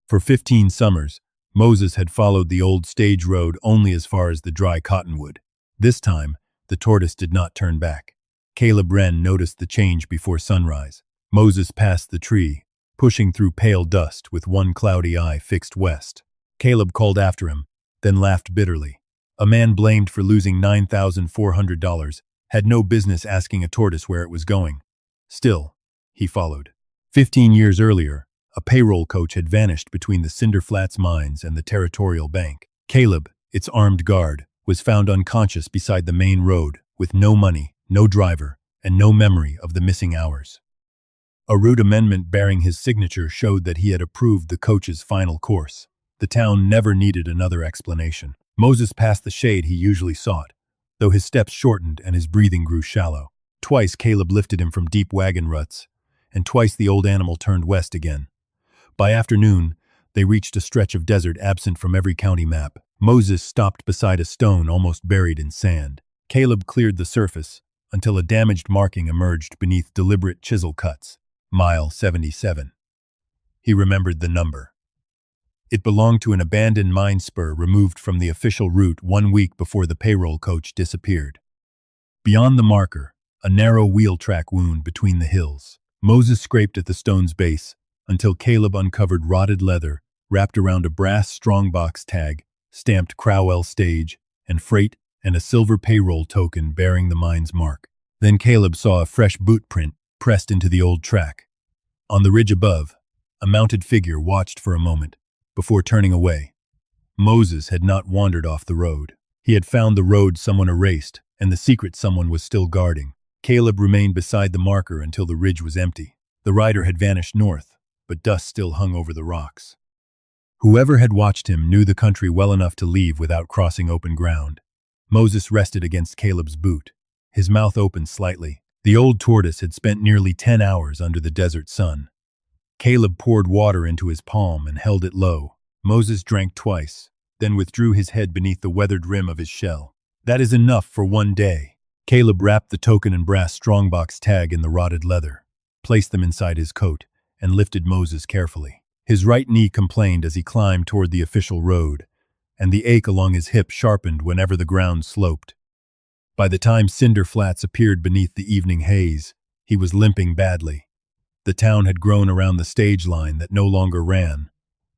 For 15 summers, Moses had followed the old stage road only as far as the dry cottonwood. This time, the tortoise did not turn back. Caleb Wren noticed the change before sunrise. Moses passed the tree, pushing through pale dust with one cloudy eye fixed west. Caleb called after him, then laughed bitterly. A man blamed for losing $9,400 had no business asking a tortoise where it was going. Still, he followed. 15 years earlier, a payroll coach had vanished between the Cinder Flats mines and the Territorial Bank. Caleb, its armed guard, was found unconscious beside the main road, with no money, no driver, and no memory of the missing hours. A rude amendment bearing his signature showed that he had approved the coach's final course. The town never needed another explanation. Moses passed the shade he usually sought, though his steps shortened and his breathing grew shallow. Twice Caleb lifted him from deep wagon ruts, and twice the old animal turned west again. By afternoon, they reached a stretch of desert absent from every county map. Moses stopped beside a stone almost buried in sand. Caleb cleared the surface until a damaged marking emerged beneath deliberate chisel cuts. Mile 77. He remembered the number. It belonged to an abandoned mine spur removed from the official route 1 week before the payroll coach disappeared. Beyond the marker, a narrow wheel track wound between the hills. Moses scraped at the stone's base until Caleb uncovered rotted leather wrapped around a brass strongbox tag, stamped Crowell Stage and Freight, and a silver payroll token bearing the mine's mark. Then Caleb saw a fresh boot print pressed into the old track. On the ridge above, a mounted figure watched for a moment before turning away. Moses had not wandered off the road. He had found the road someone erased, and the secret someone was still guarding. Caleb remained beside the marker until the ridge was empty. The rider had vanished north, but dust still hung over the rocks. Whoever had watched him knew the country well enough to leave without crossing open ground. Moses rested against Caleb's boot, his mouth opened slightly. The old tortoise had spent nearly 10 hours under the desert sun. Caleb poured water into his palm and held it low. Moses drank twice, then withdrew his head beneath the weathered rim of his shell. That is enough for one day. Caleb wrapped the token and brass strongbox tag in the rotted leather, placed them inside his coat, and lifted Moses carefully. His right knee complained as he climbed toward the official road, and the ache along his hip sharpened whenever the ground sloped. By the time Cinder Flats appeared beneath the evening haze, he was limping badly. The town had grown around the stage line that no longer ran.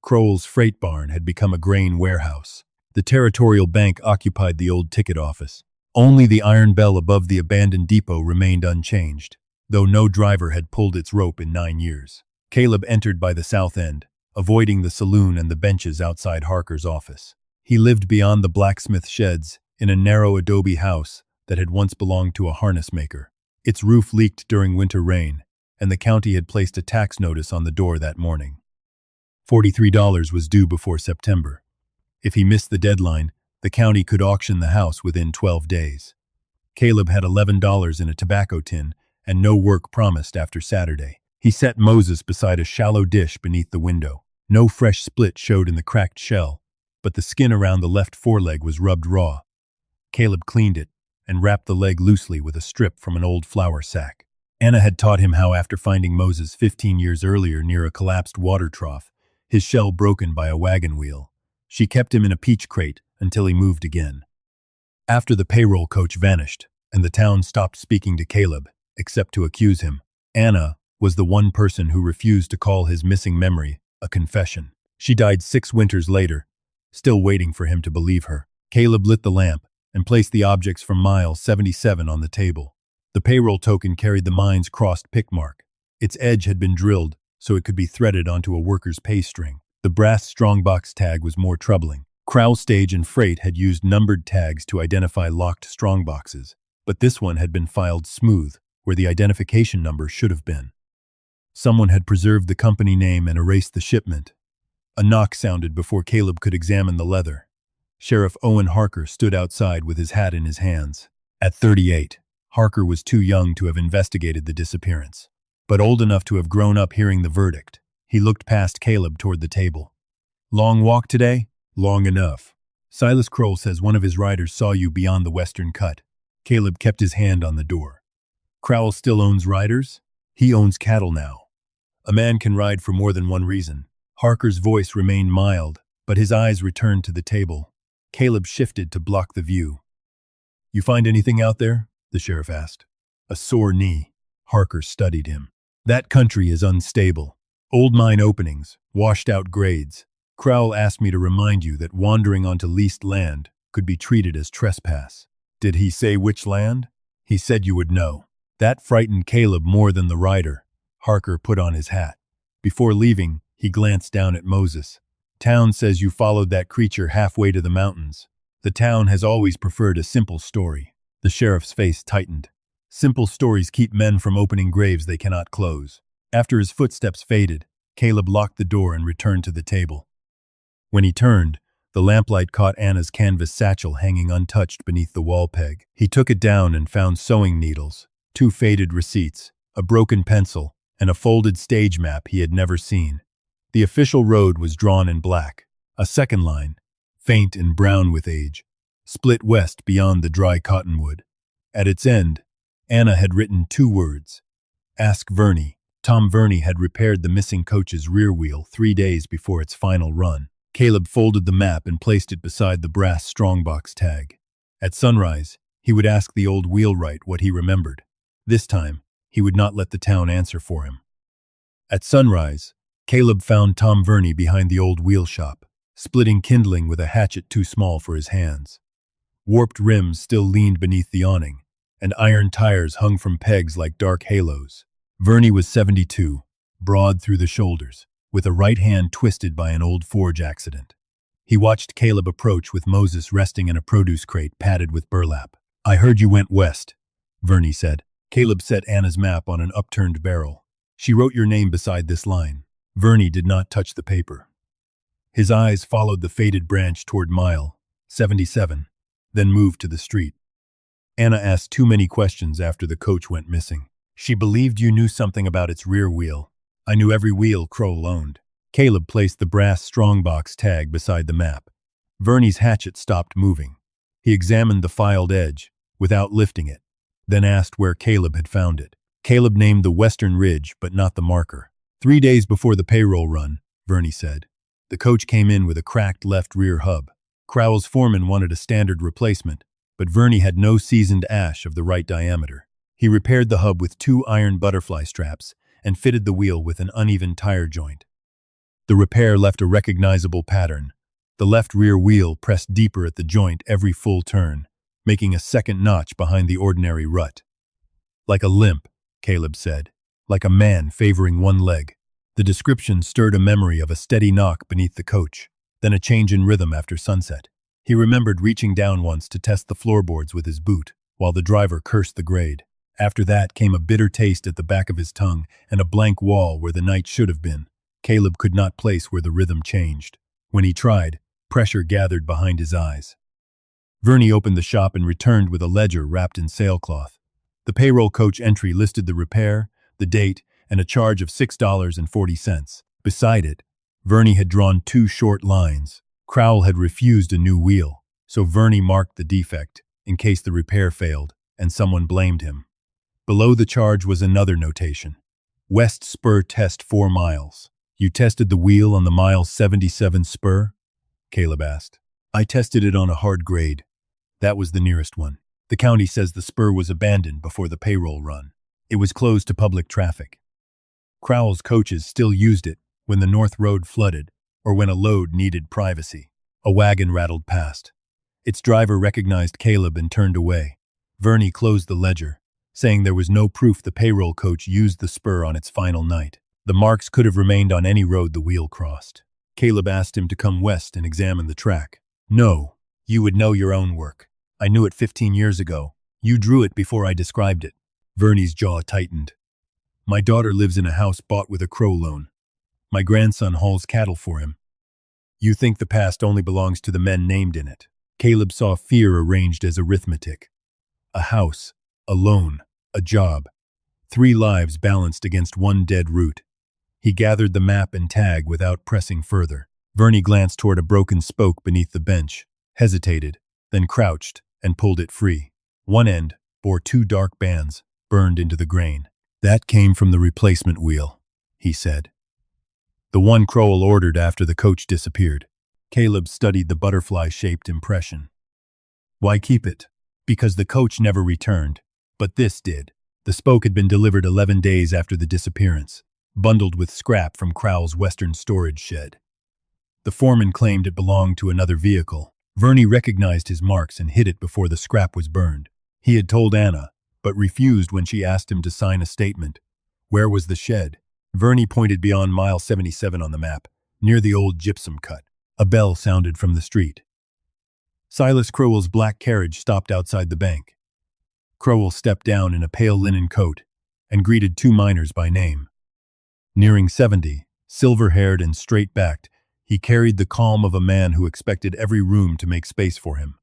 Crowell's freight barn had become a grain warehouse. The Territorial Bank occupied the old ticket office. Only the iron bell above the abandoned depot remained unchanged, though no driver had pulled its rope in 9 years. Caleb entered by the south end, avoiding the saloon and the benches outside Harker's office. He lived beyond the blacksmith sheds in a narrow adobe house that had once belonged to a harness maker. Its roof leaked during winter rain, and the county had placed a tax notice on the door that morning. $43 was due before September. If he missed the deadline, the county could auction the house within 12 days. Caleb had $11 in a tobacco tin and no work promised after Saturday. He set Moses beside a shallow dish beneath the window. No fresh split showed in the cracked shell, but the skin around the left foreleg was rubbed raw. Caleb cleaned it and wrapped the leg loosely with a strip from an old flour sack. Anna had taught him how, after finding Moses 15 years earlier near a collapsed water trough, his shell broken by a wagon wheel, she kept him in a peach crate until he moved again. After the payroll coach vanished, and the town stopped speaking to Caleb, except to accuse him, Anna was the one person who refused to call his missing memory a confession. She died 6 winters later, still waiting for him to believe her. Caleb lit the lamp and placed the objects from mile 77 on the table. The payroll token carried the mine's crossed pick mark. Its edge had been drilled so it could be threaded onto a worker's pay string. The brass strongbox tag was more troubling. Crowell Stage and Freight had used numbered tags to identify locked strongboxes, but this one had been filed smooth, where the identification number should have been. Someone had preserved the company name and erased the shipment. A knock sounded before Caleb could examine the leather. Sheriff Owen Harker stood outside with his hat in his hands. At 38, Harker was too young to have investigated the disappearance, but old enough to have grown up hearing the verdict. He looked past Caleb toward the table. "Long walk today?" "Long enough. Silas Kroll says one of his riders saw you beyond the western cut." Caleb kept his hand on the door. "Crowell still owns riders?" "He owns cattle now. A man can ride for more than one reason." Harker's voice remained mild, but his eyes returned to the table. Caleb shifted to block the view. "You find anything out there?" the sheriff asked. A sore knee. Harker studied him. "That country is unstable. Old mine openings, washed-out grades. Crowell asked me to remind you that wandering onto leased land could be treated as trespass." "Did he say which land?" "He said you would know." That frightened Caleb more than the rider. Harker put on his hat. Before leaving, he glanced down at Moses. "Town says you followed that creature halfway to the mountains. The town has always preferred a simple story." The sheriff's face tightened. Simple stories keep men from opening graves they cannot close. After his footsteps faded, Caleb locked the door and returned to the table. When he turned, the lamplight caught Anna's canvas satchel hanging untouched beneath the wall peg. He took it down and found sewing needles, 2 faded receipts, a broken pencil, and a folded stage map he had never seen. The official road was drawn in black. A second line, faint and brown with age, split west beyond the dry cottonwood. At its end, Anna had written 2 words. "Ask Verney." Tom Verney had repaired the missing coach's rear wheel 3 days before its final run. Caleb folded the map and placed it beside the brass strongbox tag. At sunrise, he would ask the old wheelwright what he remembered. This time, he would not let the town answer for him. At sunrise, Caleb found Tom Verney behind the old wheel shop, splitting kindling with a hatchet too small for his hands. Warped rims still leaned beneath the awning, and iron tires hung from pegs like dark halos. Verney was 72, broad through the shoulders, with a right hand twisted by an old forge accident. He watched Caleb approach with Moses resting in a produce crate padded with burlap. "I heard you went west," Verney said. Caleb set Anna's map on an upturned barrel. "She wrote your name beside this line." Verney did not touch the paper. His eyes followed the faded branch toward mile 77, then moved to the street. "Anna asked too many questions after the coach went missing. She believed you knew something about its rear wheel. I knew every wheel Crowell owned." Caleb placed the brass strongbox tag beside the map. Verney's hatchet stopped moving. He examined the filed edge, without lifting it, then asked where Caleb had found it. Caleb named the western ridge, but not the marker. 3 days before the payroll run, Verney said. The coach came in with a cracked left rear hub. Crowell's foreman wanted a standard replacement, but Verney had no seasoned ash of the right diameter. He repaired the hub with 2 iron butterfly straps and fitted the wheel with an uneven tire joint. The repair left a recognizable pattern. The left rear wheel pressed deeper at the joint every full turn, making a second notch behind the ordinary rut. "Like a limp," Caleb said, "like a man favoring one leg." The description stirred a memory of a steady knock beneath the coach, then a change in rhythm after sunset. He remembered reaching down once to test the floorboards with his boot, while the driver cursed the grade. After that came a bitter taste at the back of his tongue and a blank wall where the night should have been. Caleb could not place where the rhythm changed. When he tried, pressure gathered behind his eyes. Verney opened the shop and returned with a ledger wrapped in sailcloth. The payroll coach entry listed the repair, the date, and a charge of $6.40. Beside it, Verney had drawn 2 short lines. Crowell had refused a new wheel, so Verney marked the defect in case the repair failed and someone blamed him. Below the charge was another notation. "West spur test 4 miles. You tested the wheel on the mile 77 spur?" Caleb asked. "I tested it on a hard grade. That was the nearest one. The county says the spur was abandoned before the payroll run. It was closed to public traffic. Crowell's coaches still used it when the North Road flooded or when a load needed privacy." A wagon rattled past. Its driver recognized Caleb and turned away. Verney closed the ledger, saying there was no proof the payroll coach used the spur on its final night. The marks could have remained on any road the wheel crossed. Caleb asked him to come west and examine the track. "No, you would know your own work. I knew it 15 years ago. You drew it before I described it." Verney's jaw tightened. "My daughter lives in a house bought with a Crow loan. My grandson hauls cattle for him. You think the past only belongs to the men named in it." Caleb saw fear arranged as arithmetic. A house, a loan, a job. 3 lives balanced against 1 dead root. He gathered the map and tag without pressing further. Verney glanced toward a broken spoke beneath the bench, hesitated, then crouched and pulled it free. One end bore 2 dark bands, burned into the grain. "That came from the replacement wheel," he said. The one Crowell ordered after the coach disappeared. Caleb studied the butterfly-shaped impression. Why keep it? Because the coach never returned. But this did. The spoke had been delivered 11 days after the disappearance, bundled with scrap from Crowell's western storage shed. The foreman claimed it belonged to another vehicle. Verney recognized his marks and hid it before the scrap was burned. He had told Anna, but refused when she asked him to sign a statement. Where was the shed? Verney pointed beyond mile 77 on the map, near the old gypsum cut. A bell sounded from the street. Silas Crowell's black carriage stopped outside the bank. Crowell stepped down in a pale linen coat and greeted two miners by name. Nearing 70, silver-haired and straight-backed, he carried the calm of a man who expected every room to make space for him.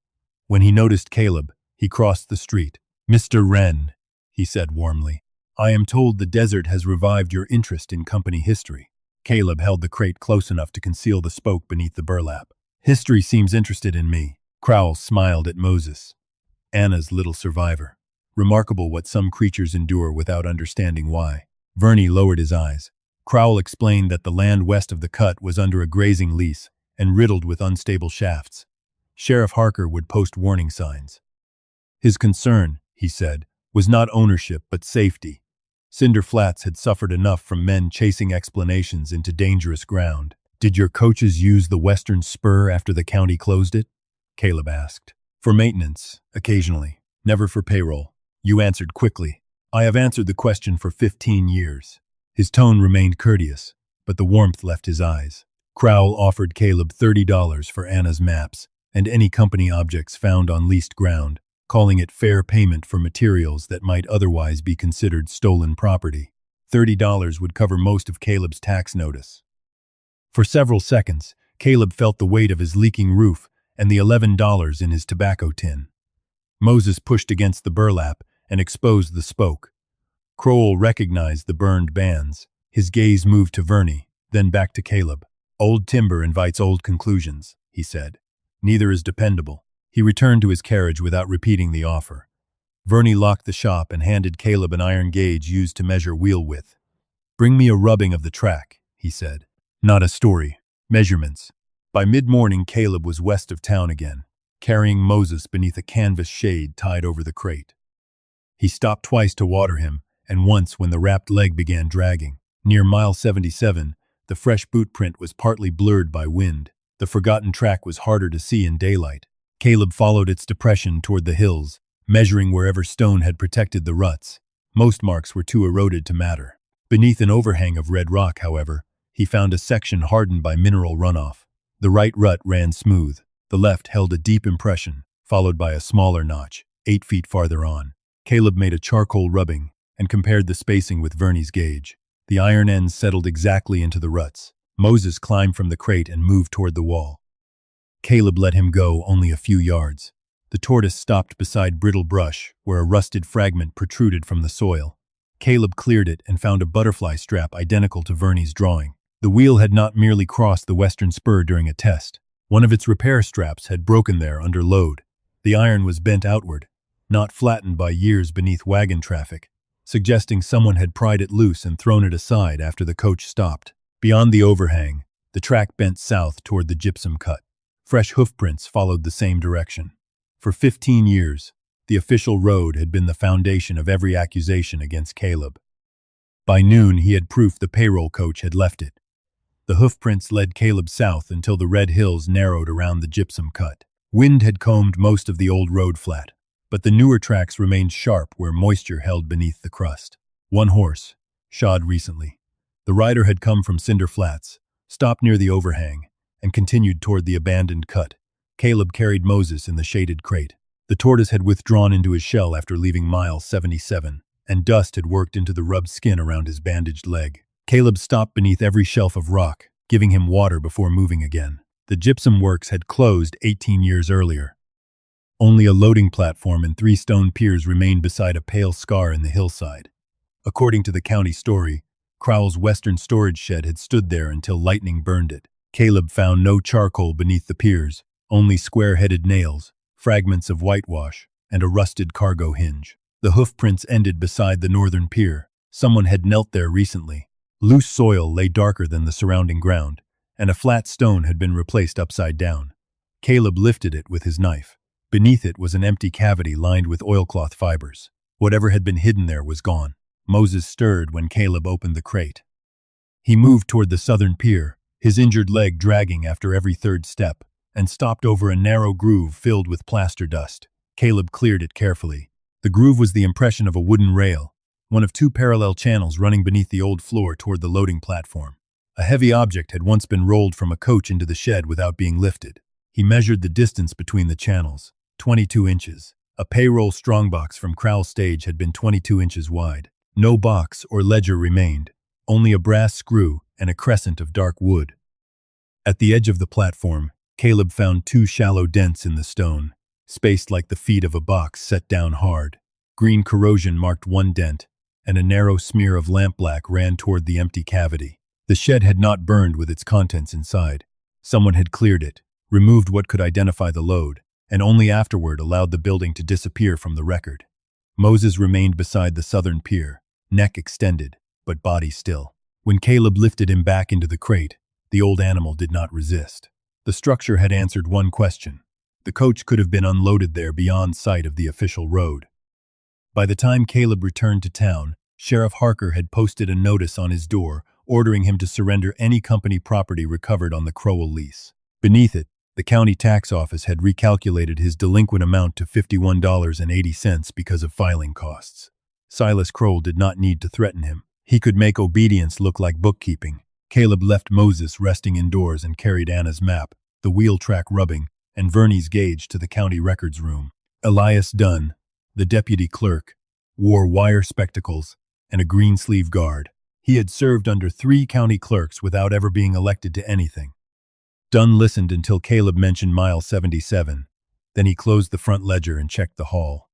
When he noticed Caleb, he crossed the street. "Mr. Wren," he said warmly, "I am told the desert has revived your interest in company history." Caleb held the crate close enough to conceal the spoke beneath the burlap. "History seems interested in me." Crowell smiled at Moses, Anna's little survivor. Remarkable what some creatures endure without understanding why. Verney lowered his eyes. Crowell explained that the land west of the cut was under a grazing lease and riddled with unstable shafts. Sheriff Harker would post warning signs. His concern, he said, was not ownership but safety. Cinder Flats had suffered enough from men chasing explanations into dangerous ground. "Did your coaches use the western spur after the county closed it?" Caleb asked. "For maintenance, occasionally, never for payroll." You answered quickly. "I have answered the question for 15 years. His tone remained courteous, but the warmth left his eyes. Crowell offered Caleb $30 for Anna's maps and any company objects found on leased ground, calling it fair payment for materials that might otherwise be considered stolen property. $30 would cover most of Caleb's tax notice. For several seconds, Caleb felt the weight of his leaking roof and the $11 in his tobacco tin. Moses pushed against the burlap and exposed the spoke. Crowell recognized the burned bands. His gaze moved to Verney, then back to Caleb. "Old timber invites old conclusions," he said. "Neither is dependable." He returned to his carriage without repeating the offer. Verney locked the shop and handed Caleb an iron gauge used to measure wheel width. "Bring me a rubbing of the track," he said. "Not a story. Measurements." By mid-morning, Caleb was west of town again, carrying Moses beneath a canvas shade tied over the crate. He stopped twice to water him, and once when the wrapped leg began dragging. Near mile 77, the fresh boot print was partly blurred by wind. The forgotten track was harder to see in daylight. Caleb followed its depression toward the hills, measuring wherever stone had protected the ruts. Most marks were too eroded to matter. Beneath an overhang of red rock, however, he found a section hardened by mineral runoff. The right rut ran smooth. The left held a deep impression, followed by a smaller notch, 8 feet farther on. Caleb made a charcoal rubbing and compared the spacing with Verney's gauge. The iron ends settled exactly into the ruts. Moses climbed from the crate and moved toward the wall. Caleb let him go only a few yards. The tortoise stopped beside brittle brush, where a rusted fragment protruded from the soil. Caleb cleared it and found a butterfly strap identical to Verney's drawing. The wheel had not merely crossed the western spur during a test. One of its repair straps had broken there under load. The iron was bent outward, not flattened by years beneath wagon traffic, suggesting someone had pried it loose and thrown it aside after the coach stopped. Beyond the overhang, the track bent south toward the gypsum cut. Fresh hoofprints followed the same direction. For 15 years, the official road had been the foundation of every accusation against Caleb. By noon, he had proof the payroll coach had left it. The hoofprints led Caleb south until the red hills narrowed around the gypsum cut. Wind had combed most of the old road flat, but the newer tracks remained sharp where moisture held beneath the crust. One horse, shod recently. The rider had come from Cinder Flats, stopped near the overhang, and continued toward the abandoned cut. Caleb carried Moses in the shaded crate. The tortoise had withdrawn into his shell after leaving mile 77, and dust had worked into the rubbed skin around his bandaged leg. Caleb stopped beneath every shelf of rock, giving him water before moving again. The gypsum works had closed 18 years earlier. Only a loading platform and 3 stone piers remained beside a pale scar in the hillside. According to the county story, Crowell's western storage shed had stood there until lightning burned it. Caleb found no charcoal beneath the piers, only square-headed nails, fragments of whitewash, and a rusted cargo hinge. The hoofprints ended beside the northern pier. Someone had knelt there recently. Loose soil lay darker than the surrounding ground, and a flat stone had been replaced upside down. Caleb lifted it with his knife. Beneath it was an empty cavity lined with oilcloth fibers. Whatever had been hidden there was gone. Moses stirred when Caleb opened the crate. He moved toward the southern pier, his injured leg dragging after every third step, and stopped over a narrow groove filled with plaster dust. Caleb cleared it carefully. The groove was the impression of a wooden rail, one of two parallel channels running beneath the old floor toward the loading platform. A heavy object had once been rolled from a coach into the shed without being lifted. He measured the distance between the channels, 22 inches. A payroll strongbox from Crowell Stage had been 22 inches wide. No box or ledger remained, only a brass screw and a crescent of dark wood. At the edge of the platform, Caleb found two shallow dents in the stone, spaced like the feet of a box set down hard. Green corrosion marked one dent, and a narrow smear of lampblack ran toward the empty cavity. The shed had not burned with its contents inside. Someone had cleared it, removed what could identify the load, and only afterward allowed the building to disappear from the record. Moses remained beside the southern pier, neck extended, but body still. When Caleb lifted him back into the crate, the old animal did not resist. The structure had answered one question. The coach could have been unloaded there beyond sight of the official road. By the time Caleb returned to town, Sheriff Harker had posted a notice on his door ordering him to surrender any company property recovered on the Crowell lease. Beneath it, the county tax office had recalculated his delinquent amount to $51.80 because of filing costs. Silas Crowell did not need to threaten him. He could make obedience look like bookkeeping. Caleb left Moses resting indoors and carried Anna's map, the wheel track rubbing, and Verney's gauge to the county records room. Elias Dunn, the deputy clerk, wore wire spectacles and a green sleeve guard. He had served under 3 county clerks without ever being elected to anything. Dunn listened until Caleb mentioned mile 77. Then he closed the front ledger and checked the haul.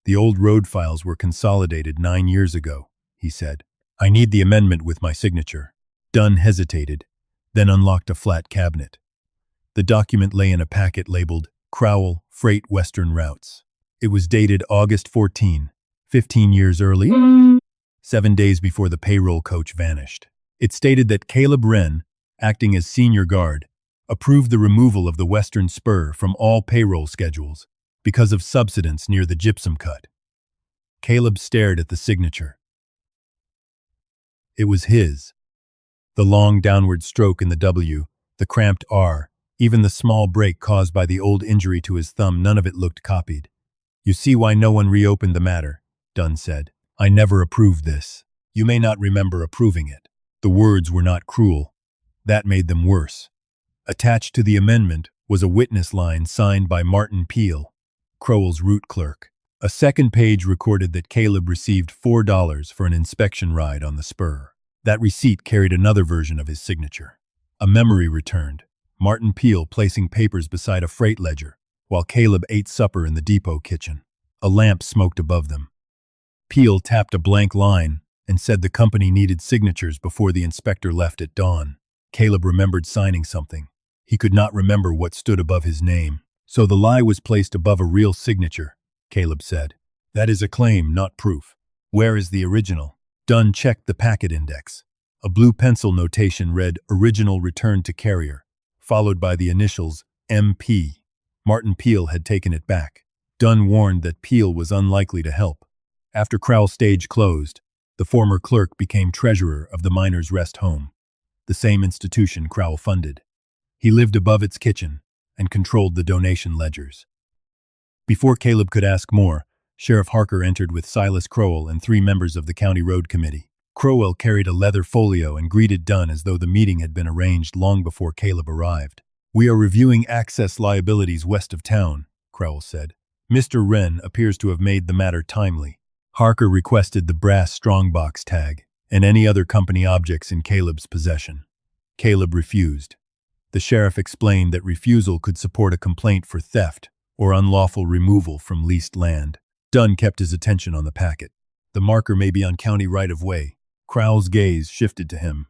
The old road files were consolidated 9 years ago, he said. I need the amendment with my signature. Dunn hesitated, then unlocked a flat cabinet. The document lay in a packet labeled Crowell Freight Western Routes. It was dated August 14, 15 years early, 7 days before the payroll coach vanished. It stated that Caleb Wren, acting as senior guard, approved the removal of the Western Spur from all payroll schedules because of subsidence near the gypsum cut. Caleb stared at the signature. It was his. The long downward stroke in the W, the cramped R, even the small break caused by the old injury to his thumb, none of it looked copied. You see why no one reopened the matter, Dunn said. I never approved this. You may not remember approving it. The words were not cruel. That made them worse. Attached to the amendment was a witness line signed by Martin Peel, Crowell's route clerk. A second page recorded that Caleb received $4 for an inspection ride on the spur. That receipt carried another version of his signature. A memory returned, Martin Peel placing papers beside a freight ledger, while Caleb ate supper in the depot kitchen. A lamp smoked above them. Peel tapped a blank line and said the company needed signatures before the inspector left at dawn. Caleb remembered signing something. He could not remember what stood above his name. So the lie was placed above a real signature, Caleb said. That is a claim, not proof. Where is the original? Dunn checked the packet index. A blue pencil notation read Original Return to Carrier, followed by the initials MP. Martin Peel had taken it back. Dunn warned that Peel was unlikely to help. After Crowell Stage closed, the former clerk became treasurer of the Miners' Rest Home, the same institution Crowell funded. He lived above its kitchen and controlled the donation ledgers. Before Caleb could ask more, Sheriff Harker entered with Silas Crowell and 3 members of the County Road Committee. Crowell carried a leather folio and greeted Dunn as though the meeting had been arranged long before Caleb arrived. We are reviewing access liabilities west of town, Crowell said. Mr. Wren appears to have made the matter timely. Harker requested the brass strongbox tag and any other company objects in Caleb's possession. Caleb refused. The sheriff explained that refusal could support a complaint for theft or unlawful removal from leased land. Dunn kept his attention on the packet. The marker may be on county right-of-way. Crowell's gaze shifted to him.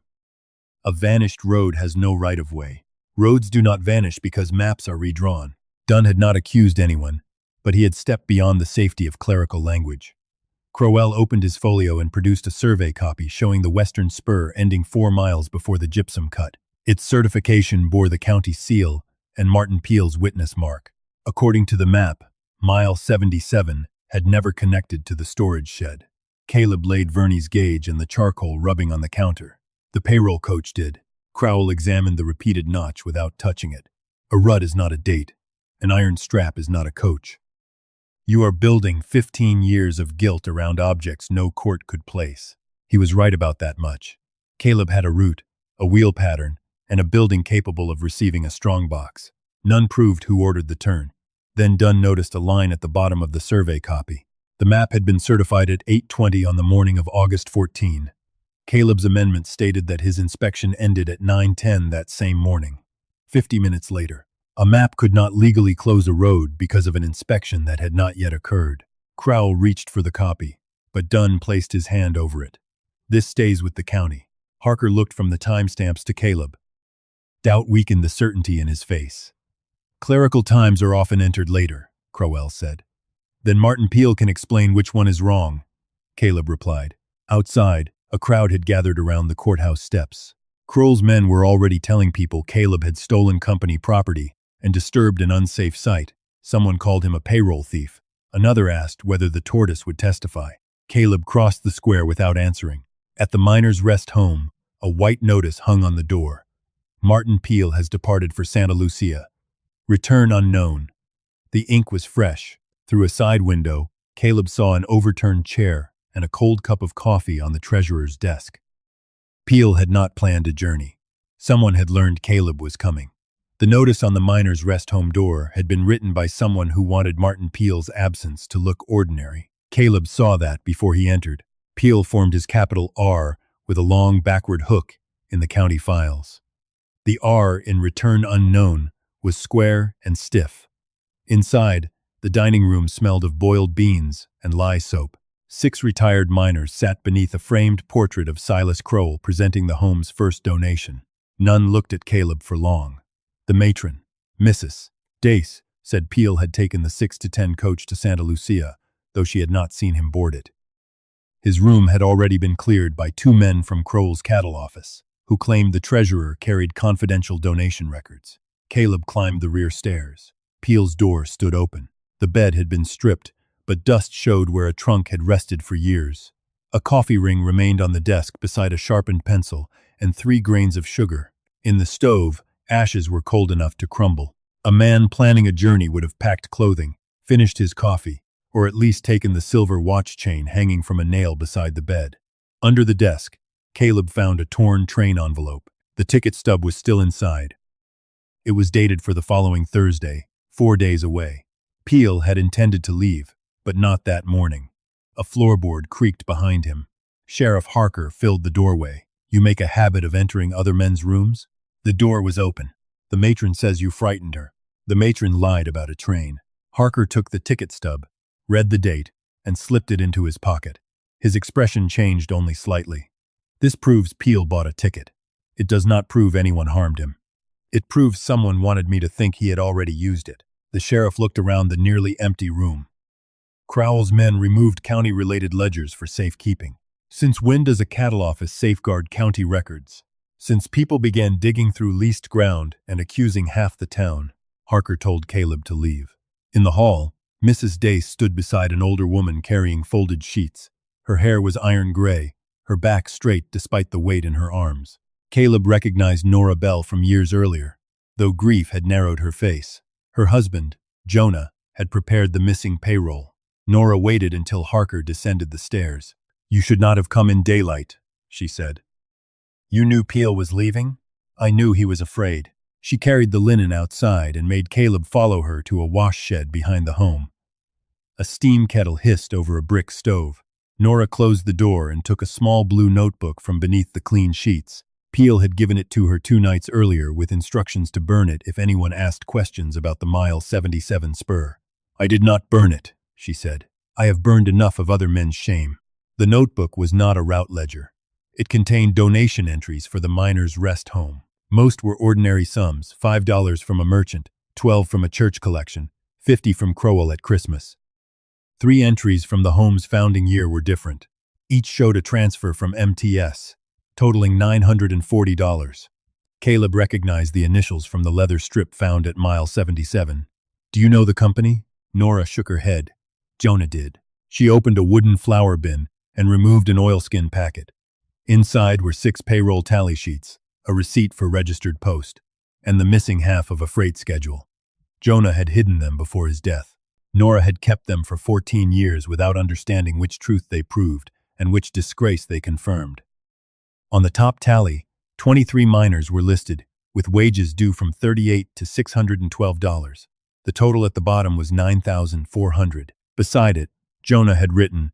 A vanished road has no right-of-way. Roads do not vanish because maps are redrawn. Dunn had not accused anyone, but he had stepped beyond the safety of clerical language. Crowell opened his folio and produced a survey copy showing the western spur ending 4 miles before the gypsum cut. Its certification bore the county seal and Martin Peel's witness mark. According to the map, mile 77 had never connected to the storage shed. Caleb laid Verney's gauge and the charcoal rubbing on the counter. The payroll coach did. Crowell examined the repeated notch without touching it. A rut is not a date. An iron strap is not a coach. You are building 15 years of guilt around objects no court could place. He was right about that much. Caleb had a route, a wheel pattern, and a building capable of receiving a strongbox. None proved who ordered the turn. Then Dunn noticed a line at the bottom of the survey copy. The map had been certified at 8:20 on the morning of August 14. Caleb's amendment stated that his inspection ended at 9:10 that same morning. 50 minutes later, a map could not legally close a road because of an inspection that had not yet occurred. Crowell reached for the copy, but Dunn placed his hand over it. This stays with the county. Harker looked from the timestamps to Caleb. Doubt weakened the certainty in his face. Clerical times are often entered later, Crowell said. Then Martin Peel can explain which one is wrong, Caleb replied. Outside, a crowd had gathered around the courthouse steps. Crowell's men were already telling people Caleb had stolen company property and disturbed an unsafe site. Someone called him a payroll thief. Another asked whether the tortoise would testify. Caleb crossed the square without answering. At the miners' rest home, a white notice hung on the door. Martin Peel has departed for Santa Lucia. Return unknown. The ink was fresh. Through a side window, Caleb saw an overturned chair and a cold cup of coffee on the treasurer's desk. Peel had not planned a journey. Someone had learned Caleb was coming. The notice on the miners' rest home door had been written by someone who wanted Martin Peel's absence to look ordinary. Caleb saw that before he entered. Peel formed his capital R with a long backward hook in the county files. The R in Return Unknown was square and stiff. Inside, the dining room smelled of boiled beans and lye soap. 6 retired miners sat beneath a framed portrait of Silas Crowell presenting the home's first donation. None looked at Caleb for long. The matron, Mrs. Dace, said Peel had taken the 6-10 coach to Santa Lucia, though she had not seen him board it. His room had already been cleared by 2 men from Crowell's cattle office, who claimed the treasurer carried confidential donation records. Caleb climbed the rear stairs. Peel's door stood open. The bed had been stripped, but dust showed where a trunk had rested for years. A coffee ring remained on the desk beside a sharpened pencil and 3 grains of sugar. In the stove, ashes were cold enough to crumble. A man planning a journey would have packed clothing, finished his coffee, or at least taken the silver watch chain hanging from a nail beside the bed. Under the desk, Caleb found a torn train envelope. The ticket stub was still inside. It was dated for the following Thursday, 4 days away. Peel had intended to leave, but not that morning. A floorboard creaked behind him. Sheriff Harker filled the doorway. You make a habit of entering other men's rooms? The door was open. The matron says you frightened her. The matron lied about a train. Harker took the ticket stub, read the date, and slipped it into his pocket. His expression changed only slightly. This proves Peel bought a ticket. It does not prove anyone harmed him. It proves someone wanted me to think he had already used it. The sheriff looked around the nearly empty room. Crowell's men removed county-related ledgers for safekeeping. Since when does a cattle office safeguard county records? Since people began digging through leased ground and accusing half the town, Harker told Caleb to leave. In the hall, Mrs. Dace stood beside an older woman carrying folded sheets. Her hair was iron gray, her back straight despite the weight in her arms. Caleb recognized Nora Bell from years earlier, though grief had narrowed her face. Her husband, Jonah, had prepared the missing payroll. Nora waited until Harker descended the stairs. You should not have come in daylight, she said. You knew Peel was leaving? I knew he was afraid. She carried the linen outside and made Caleb follow her to a wash shed behind the home. A steam kettle hissed over a brick stove. Nora closed the door and took a small blue notebook from beneath the clean sheets. Peel had given it to her 2 nights earlier with instructions to burn it if anyone asked questions about the mile 77 spur. I did not burn it, she said. I have burned enough of other men's shame. The notebook was not a route ledger. It contained donation entries for the miners' rest home. Most were ordinary sums, $5 from a merchant, $12 from a church collection, $50 from Crowell at Christmas. 3 entries from the home's founding year were different. Each showed a transfer from MTS, totaling $940. Caleb recognized the initials from the leather strip found at mile 77. "Do you know the company?" Nora shook her head. Jonah did. She opened a wooden flour bin and removed an oilskin packet. Inside were 6 payroll tally sheets, a receipt for registered post, and the missing half of a freight schedule. Jonah had hidden them before his death. Nora had kept them for 14 years without understanding which truth they proved and which disgrace they confirmed. On the top tally, 23 miners were listed, with wages due from $38 to $612. The total at the bottom was $9,400. Beside it, Jonah had written,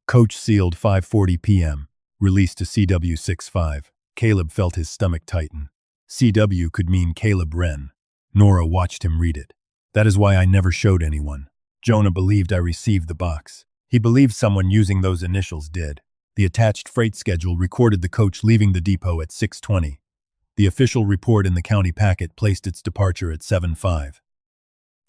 "Coach sealed 5:40 p.m., released to CW65. Caleb felt his stomach tighten. CW could mean Caleb Wren. Nora watched him read it. "That is why I never showed anyone. Jonah believed I received the box. He believed someone using those initials did." The attached freight schedule recorded the coach leaving the depot at 6:20. The official report in the county packet placed its departure at 7:05.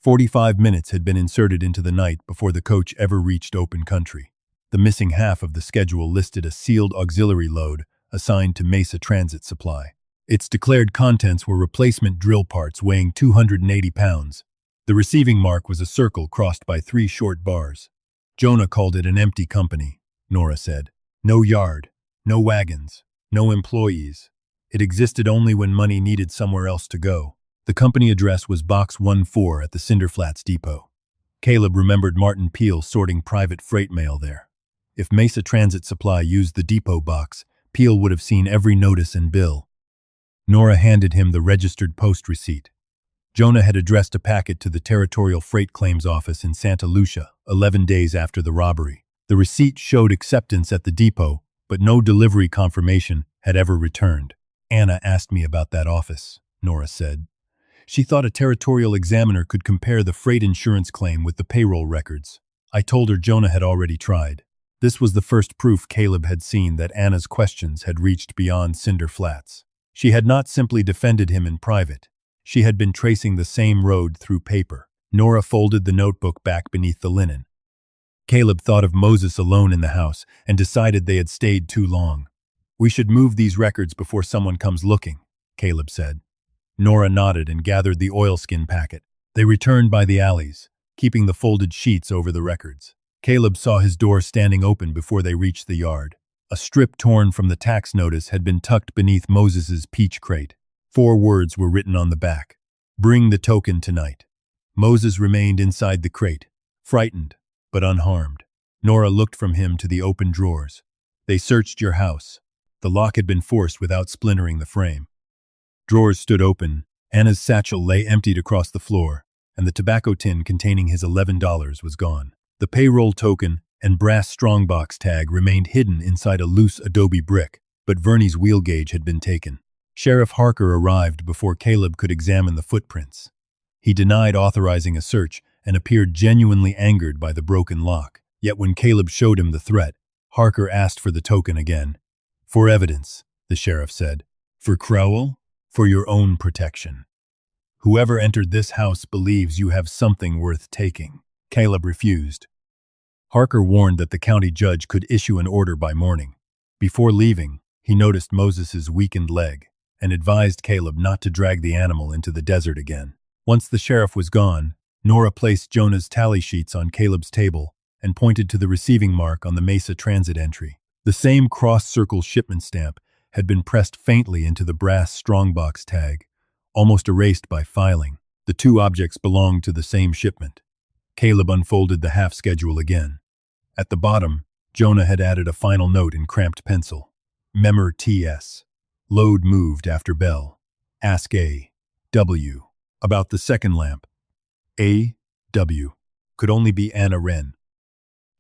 45 minutes had been inserted into the night before the coach ever reached open country. The missing half of the schedule listed a sealed auxiliary load assigned to Mesa Transit Supply. Its declared contents were replacement drill parts weighing 280 pounds. The receiving mark was a circle crossed by 3 short bars. Jonah called it an empty company, Nora said. No yard, no wagons, no employees. It existed only when money needed somewhere else to go. The company address was Box 14 at the Cinder Flats Depot. Caleb remembered Martin Peel sorting private freight mail there. If Mesa Transit Supply used the depot box, Peel would have seen every notice and bill. Nora handed him the registered post receipt. Jonah had addressed a packet to the Territorial Freight Claims Office in Santa Lucia 11 days after the robbery. The receipt showed acceptance at the depot, but no delivery confirmation had ever returned. "Anna asked me about that office," Nora said. "She thought a territorial examiner could compare the freight insurance claim with the payroll records. I told her Jonah had already tried." This was the first proof Caleb had seen that Anna's questions had reached beyond Cinder Flats. She had not simply defended him in private. She had been tracing the same road through paper. Nora folded the notebook back beneath the linen. Caleb thought of Moses alone in the house and decided they had stayed too long. "We should move these records before someone comes looking," Caleb said. Nora nodded and gathered the oilskin packet. They returned by the alleys, keeping the folded sheets over the records. Caleb saw his door standing open before they reached the yard. A strip torn from the tax notice had been tucked beneath Moses's peach crate. 4 words were written on the back. "Bring the token tonight." Moses remained inside the crate, frightened, but unharmed. Nora looked from him to the open drawers. "They searched your house." The lock had been forced without splintering the frame. Drawers stood open, Anna's satchel lay emptied across the floor, and the tobacco tin containing his $11 was gone. The payroll token and brass strongbox tag remained hidden inside a loose adobe brick, but Verney's wheel gauge had been taken. Sheriff Harker arrived before Caleb could examine the footprints. He denied authorizing a search and appeared genuinely angered by the broken lock. Yet when Caleb showed him the threat, Harker asked for the token again. "For evidence," the sheriff said. "For Crowell? For your own protection. Whoever entered this house believes you have something worth taking." Caleb refused. Harker warned that the county judge could issue an order by morning. Before leaving, he noticed Moses's weakened leg and advised Caleb not to drag the animal into the desert again. Once the sheriff was gone, Nora placed Jonah's tally sheets on Caleb's table and pointed to the receiving mark on the Mesa Transit entry. The same cross-circle shipment stamp had been pressed faintly into the brass strongbox tag, almost erased by filing. The 2 objects belonged to the same shipment. Caleb unfolded the half schedule again. At the bottom, Jonah had added a final note in cramped pencil. "Memor TS. Load moved after bell. Ask A. W. About the second lamp. A. W. Could only be Anna Wren."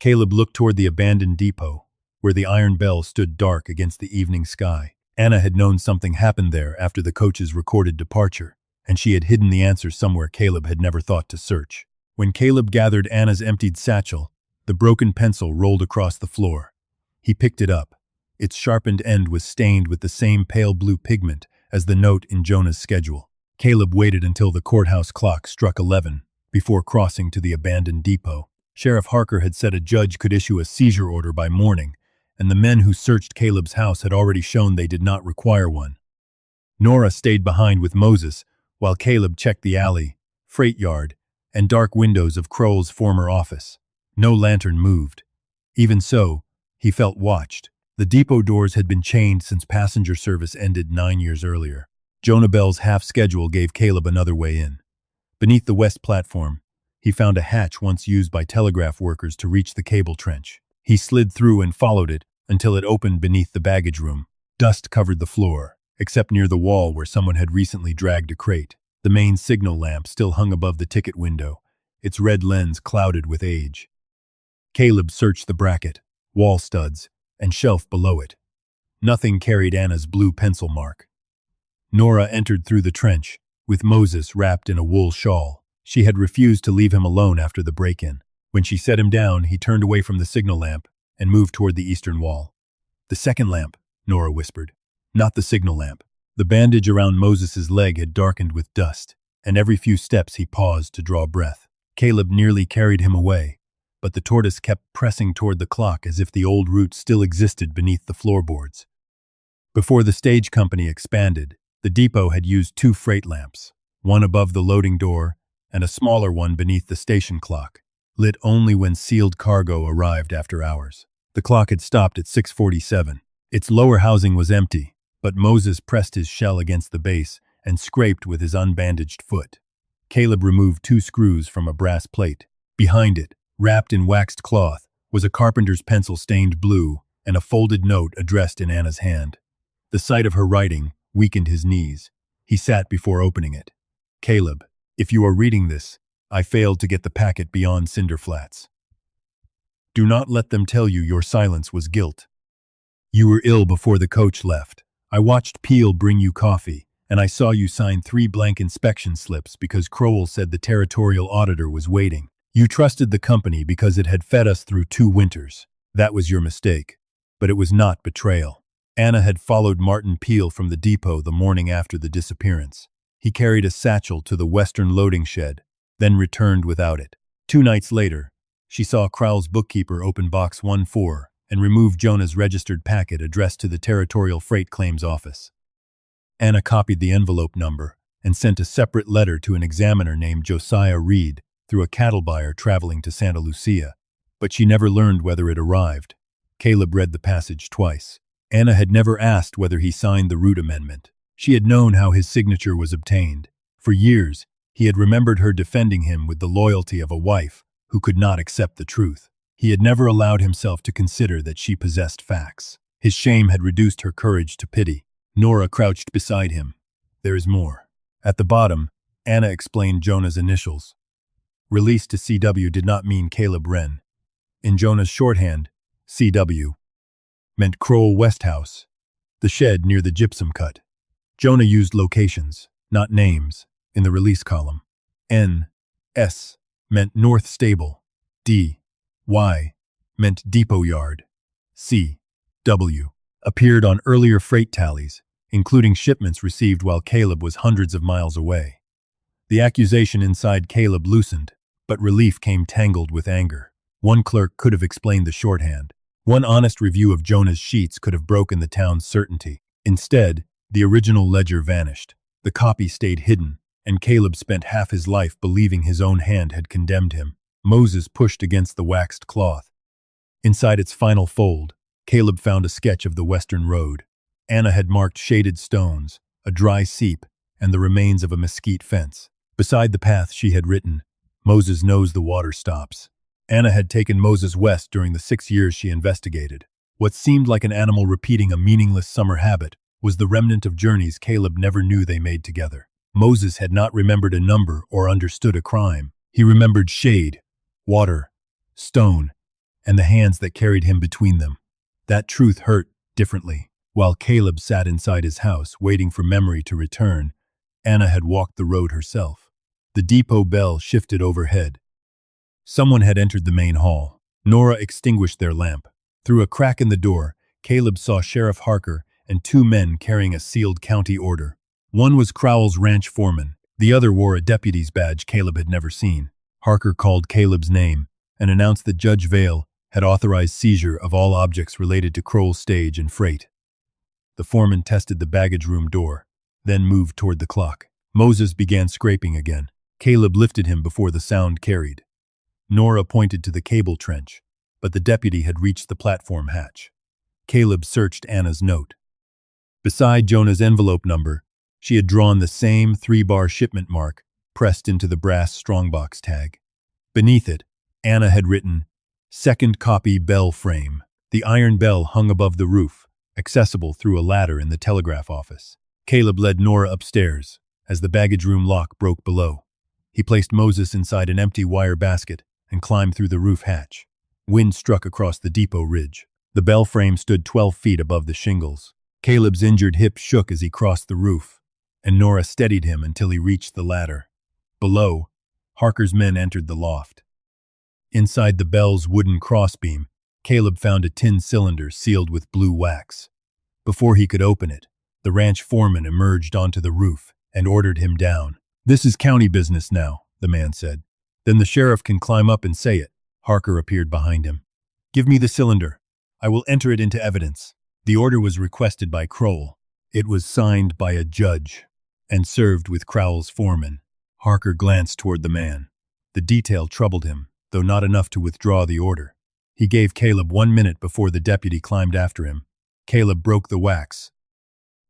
Caleb looked toward the abandoned depot, where the iron bell stood dark against the evening sky. Anna had known something happened there after the coach's recorded departure, and she had hidden the answer somewhere Caleb had never thought to search. When Caleb gathered Anna's emptied satchel, the broken pencil rolled across the floor. He picked it up. Its sharpened end was stained with the same pale blue pigment as the note in Jonah's schedule. Caleb waited until the courthouse clock struck 11 before crossing to the abandoned depot. Sheriff Harker had said a judge could issue a seizure order by morning, and the men who searched Caleb's house had already shown they did not require one. Nora stayed behind with Moses, while Caleb checked the alley, freight yard, and dark windows of Crowell's former office. No lantern moved. Even so, he felt watched. The depot doors had been chained since passenger service ended 9 years earlier. Jonah Bell's half-schedule gave Caleb another way in. Beneath the west platform, he found a hatch once used by telegraph workers to reach the cable trench. He slid through and followed it until it opened beneath the baggage room. Dust covered the floor, except near the wall where someone had recently dragged a crate. The main signal lamp still hung above the ticket window, its red lens clouded with age. Caleb searched the bracket, wall studs, and shelf below it. Nothing carried Anna's blue pencil mark. Nora entered through the trench, with Moses wrapped in a wool shawl. She had refused to leave him alone after the break-in. When she set him down, he turned away from the signal lamp and moved toward the eastern wall. "The second lamp," Nora whispered. "Not the signal lamp." The bandage around Moses's leg had darkened with dust, and every few steps he paused to draw breath. Caleb nearly carried him away, but the tortoise kept pressing toward the clock as if the old route still existed beneath the floorboards. Before the stage company expanded, the depot had used 2 freight lamps, one above the loading door and a smaller one beneath the station clock, lit only when sealed cargo arrived after hours. The clock had stopped at 6:47. Its lower housing was empty, but Moses pressed his shell against the base and scraped with his unbandaged foot. Caleb removed 2 screws from a brass plate. Behind it, wrapped in waxed cloth, was a carpenter's pencil stained blue and a folded note addressed in Anna's hand. The sight of her writing weakened his knees. He sat before opening it. "Caleb, if you are reading this, I failed to get the packet beyond Cinder Flats. Do not let them tell you your silence was guilt. You were ill before the coach left. I watched Peel bring you coffee, and I saw you sign 3 blank inspection slips because Crowell said the territorial auditor was waiting. You trusted the company because it had fed us through 2 winters. That was your mistake. But it was not betrayal." Anna had followed Martin Peel from the depot the morning after the disappearance. He carried a satchel to the western loading shed, then returned without it. 2 nights later, she saw Crowell's bookkeeper open box 14 and remove Jonah's registered packet addressed to the Territorial Freight Claims Office. Anna copied the envelope number and sent a separate letter to an examiner named Josiah Reed through a cattle buyer traveling to Santa Lucia, but she never learned whether it arrived. Caleb read the passage twice. Anna had never asked whether he signed the route amendment. She had known how his signature was obtained. For years, he had remembered her defending him with the loyalty of a wife who could not accept the truth. He had never allowed himself to consider that she possessed facts. His shame had reduced her courage to pity. Nora crouched beside him. "There is more." At the bottom, Anna explained Jonah's initials. Release to CW did not mean Caleb Wren. In Jonah's shorthand, CW meant Crowell Westhouse, the shed near the gypsum cut. Jonah used locations, not names, in the release column. N.S. meant North Stable. D.Y. meant Depot Yard. C.W. appeared on earlier freight tallies, including shipments received while Caleb was hundreds of miles away. The accusation inside Caleb loosened, but relief came tangled with anger. One clerk could have explained the shorthand. One honest review of Jonah's sheets could have broken the town's certainty. Instead, the original ledger vanished. The copy stayed hidden, and Caleb spent half his life believing his own hand had condemned him. Moses pushed against the waxed cloth. Inside its final fold, Caleb found a sketch of the western road. Anna had marked shaded stones, a dry seep, and the remains of a mesquite fence. Beside the path she had written, "Moses knows the water stops." Anna had taken Moses west during the 6 years she investigated. What seemed like an animal repeating a meaningless summer habit was the remnant of journeys Caleb never knew they made together. Moses had not remembered a number or understood a crime. He remembered shade, water, stone, and the hands that carried him between them. That truth hurt differently. While Caleb sat inside his house waiting for memory to return, Anna had walked the road herself. The depot bell shifted overhead. Someone had entered the main hall. Nora extinguished their lamp. Through a crack in the door, Caleb saw Sheriff Harker and 2 men carrying a sealed county order. One was Crowell's ranch foreman. The other wore a deputy's badge Caleb had never seen. Harker called Caleb's name, and announced that Judge Vale had authorized seizure of all objects related to Kroll's stage and freight. The foreman tested the baggage room door, then moved toward the clock. Moses began scraping again. Caleb lifted him before the sound carried. Nora pointed to the cable trench, but the deputy had reached the platform hatch. Caleb searched Anna's note. Beside Jonah's envelope number, she had drawn the same 3-bar shipment mark pressed into the brass strongbox tag. Beneath it, Anna had written, "Second copy bell frame." The iron bell hung above the roof, accessible through a ladder in the telegraph office. Caleb led Nora upstairs, as the baggage room lock broke below. He placed Moses inside an empty wire basket and climbed through the roof hatch. Wind struck across the depot ridge. The bell frame stood 12 feet above the shingles. Caleb's injured hip shook as he crossed the roof, and Nora steadied him until he reached the ladder. Below, Harker's men entered the loft. Inside the bell's wooden crossbeam, Caleb found a tin cylinder sealed with blue wax. Before he could open it, the ranch foreman emerged onto the roof and ordered him down. "This is county business now," the man said. "Then the sheriff can climb up and say it." Harker appeared behind him. "Give me the cylinder. I will enter it into evidence." The order was requested by Kroll. It was signed by a judge and served with Crowell's foreman. Harker glanced toward the man. The detail troubled him, though not enough to withdraw the order. He gave Caleb 1 minute before the deputy climbed after him. Caleb broke the wax.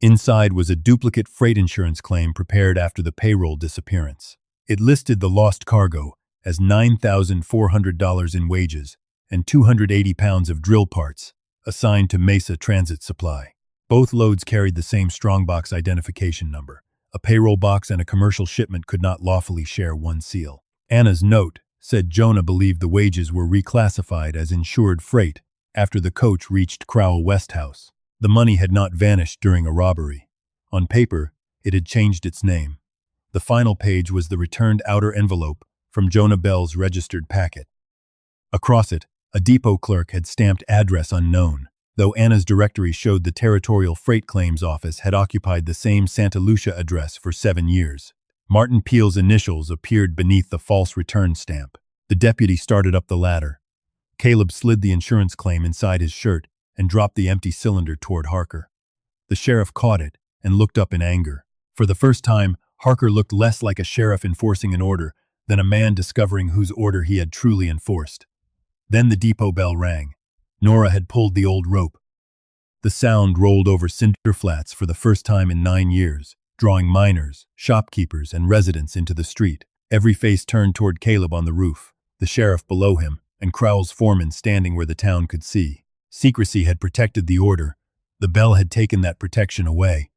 Inside was a duplicate freight insurance claim prepared after the payroll disappearance. It listed the lost cargo as $9,400 in wages and 280 pounds of drill parts assigned to Mesa Transit Supply. Both loads carried the same strongbox identification number. A payroll box and a commercial shipment could not lawfully share one seal. Anna's note said Jonah believed the wages were reclassified as insured freight after the coach reached Crowell West House. The money had not vanished during a robbery. On paper, it had changed its name. The final page was the returned outer envelope from Jonah Bell's registered packet. Across it, a depot clerk had stamped "address unknown," though Anna's directory showed the Territorial Freight Claims Office had occupied the same Santa Lucia address for 7 years. Martin Peel's initials appeared beneath the false return stamp. The deputy started up the ladder. Caleb slid the insurance claim inside his shirt and dropped the empty cylinder toward Harker. The sheriff caught it and looked up in anger. For the first time, Harker looked less like a sheriff enforcing an order than a man discovering whose order he had truly enforced. Then the depot bell rang. Nora had pulled the old rope. The sound rolled over cinder flats for the first time in 9 years, drawing miners, shopkeepers, and residents into the street. Every face turned toward Caleb on the roof, the sheriff below him, and Crowell's foreman standing where the town could see. Secrecy had protected the order. The bell had taken that protection away.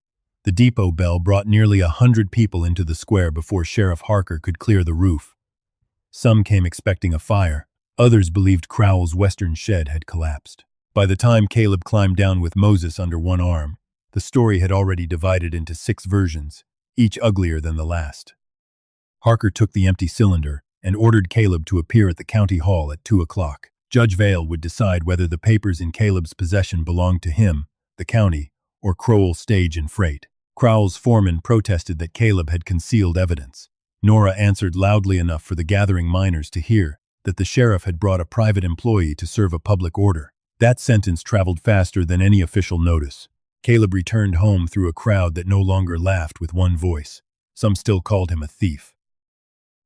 The depot bell brought nearly 100 people into the square before Sheriff Harker could clear the roof. Some came expecting a fire. Others believed Crowell's western shed had collapsed. By the time Caleb climbed down with Moses under one arm, the story had already divided into 6 versions, each uglier than the last. Harker took the empty cylinder and ordered Caleb to appear at the county hall at 2 o'clock. Judge Vale would decide whether the papers in Caleb's possession belonged to him, the county, or Crowell Stage and Freight. Crowell's foreman protested that Caleb had concealed evidence. Nora answered loudly enough for the gathering miners to hear that the sheriff had brought a private employee to serve a public order. That sentence traveled faster than any official notice. Caleb returned home through a crowd that no longer laughed with one voice. Some still called him a thief.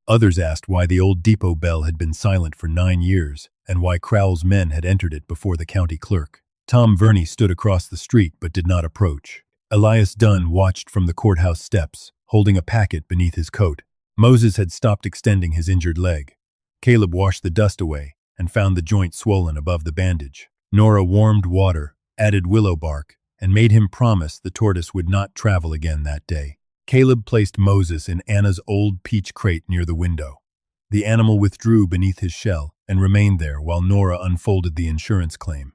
Others asked why the old depot bell had been silent for 9 years and why Crowell's men had entered it before the county clerk. Tom Verney stood across the street but did not approach. Elias Dunn watched from the courthouse steps, holding a packet beneath his coat. Moses had stopped extending his injured leg. Caleb washed the dust away and found the joint swollen above the bandage. Nora warmed water, added willow bark, and made him promise the tortoise would not travel again that day. Caleb placed Moses in Anna's old peach crate near the window. The animal withdrew beneath his shell and remained there while Nora unfolded the insurance claim.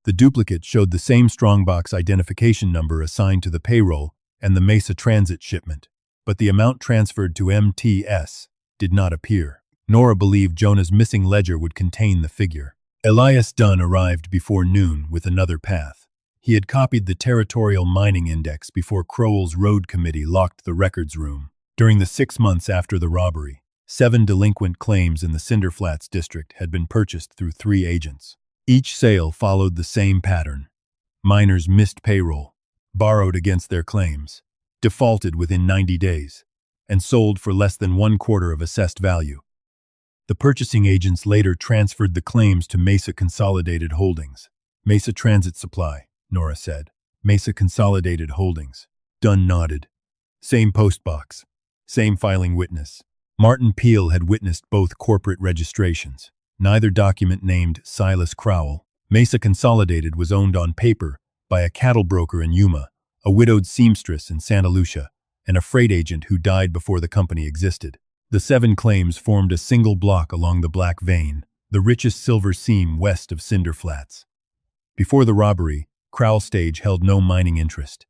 The duplicate showed the same strongbox identification number assigned to the payroll and the Mesa Transit shipment, but the amount transferred to MTS did not appear. Nora believed Jonah's missing ledger would contain the figure. Elias Dunn arrived before noon with another path. He had copied the Territorial Mining Index before Crowell's Road Committee locked the records room. During the 6 months after the robbery, 7 delinquent claims in the Cinder Flats district had been purchased through 3 agents. Each sale followed the same pattern. Miners missed payroll, borrowed against their claims, defaulted within 90 days, and sold for less than 1/4 of assessed value. The purchasing agents later transferred the claims to Mesa Consolidated Holdings. Mesa Transit Supply, Nora said. Mesa Consolidated Holdings. Dunn nodded. Same postbox. Same filing witness. Martin Peel had witnessed both corporate registrations. Neither document named Silas Crowell. Mesa Consolidated was owned on paper by a cattle broker in Yuma, a widowed seamstress in Santa Lucia, and a freight agent who died before the company existed. The 7 claims formed a single block along the Black Vein, the richest silver seam west of Cinder Flats. Before the robbery, Crowell Stage held no mining interest.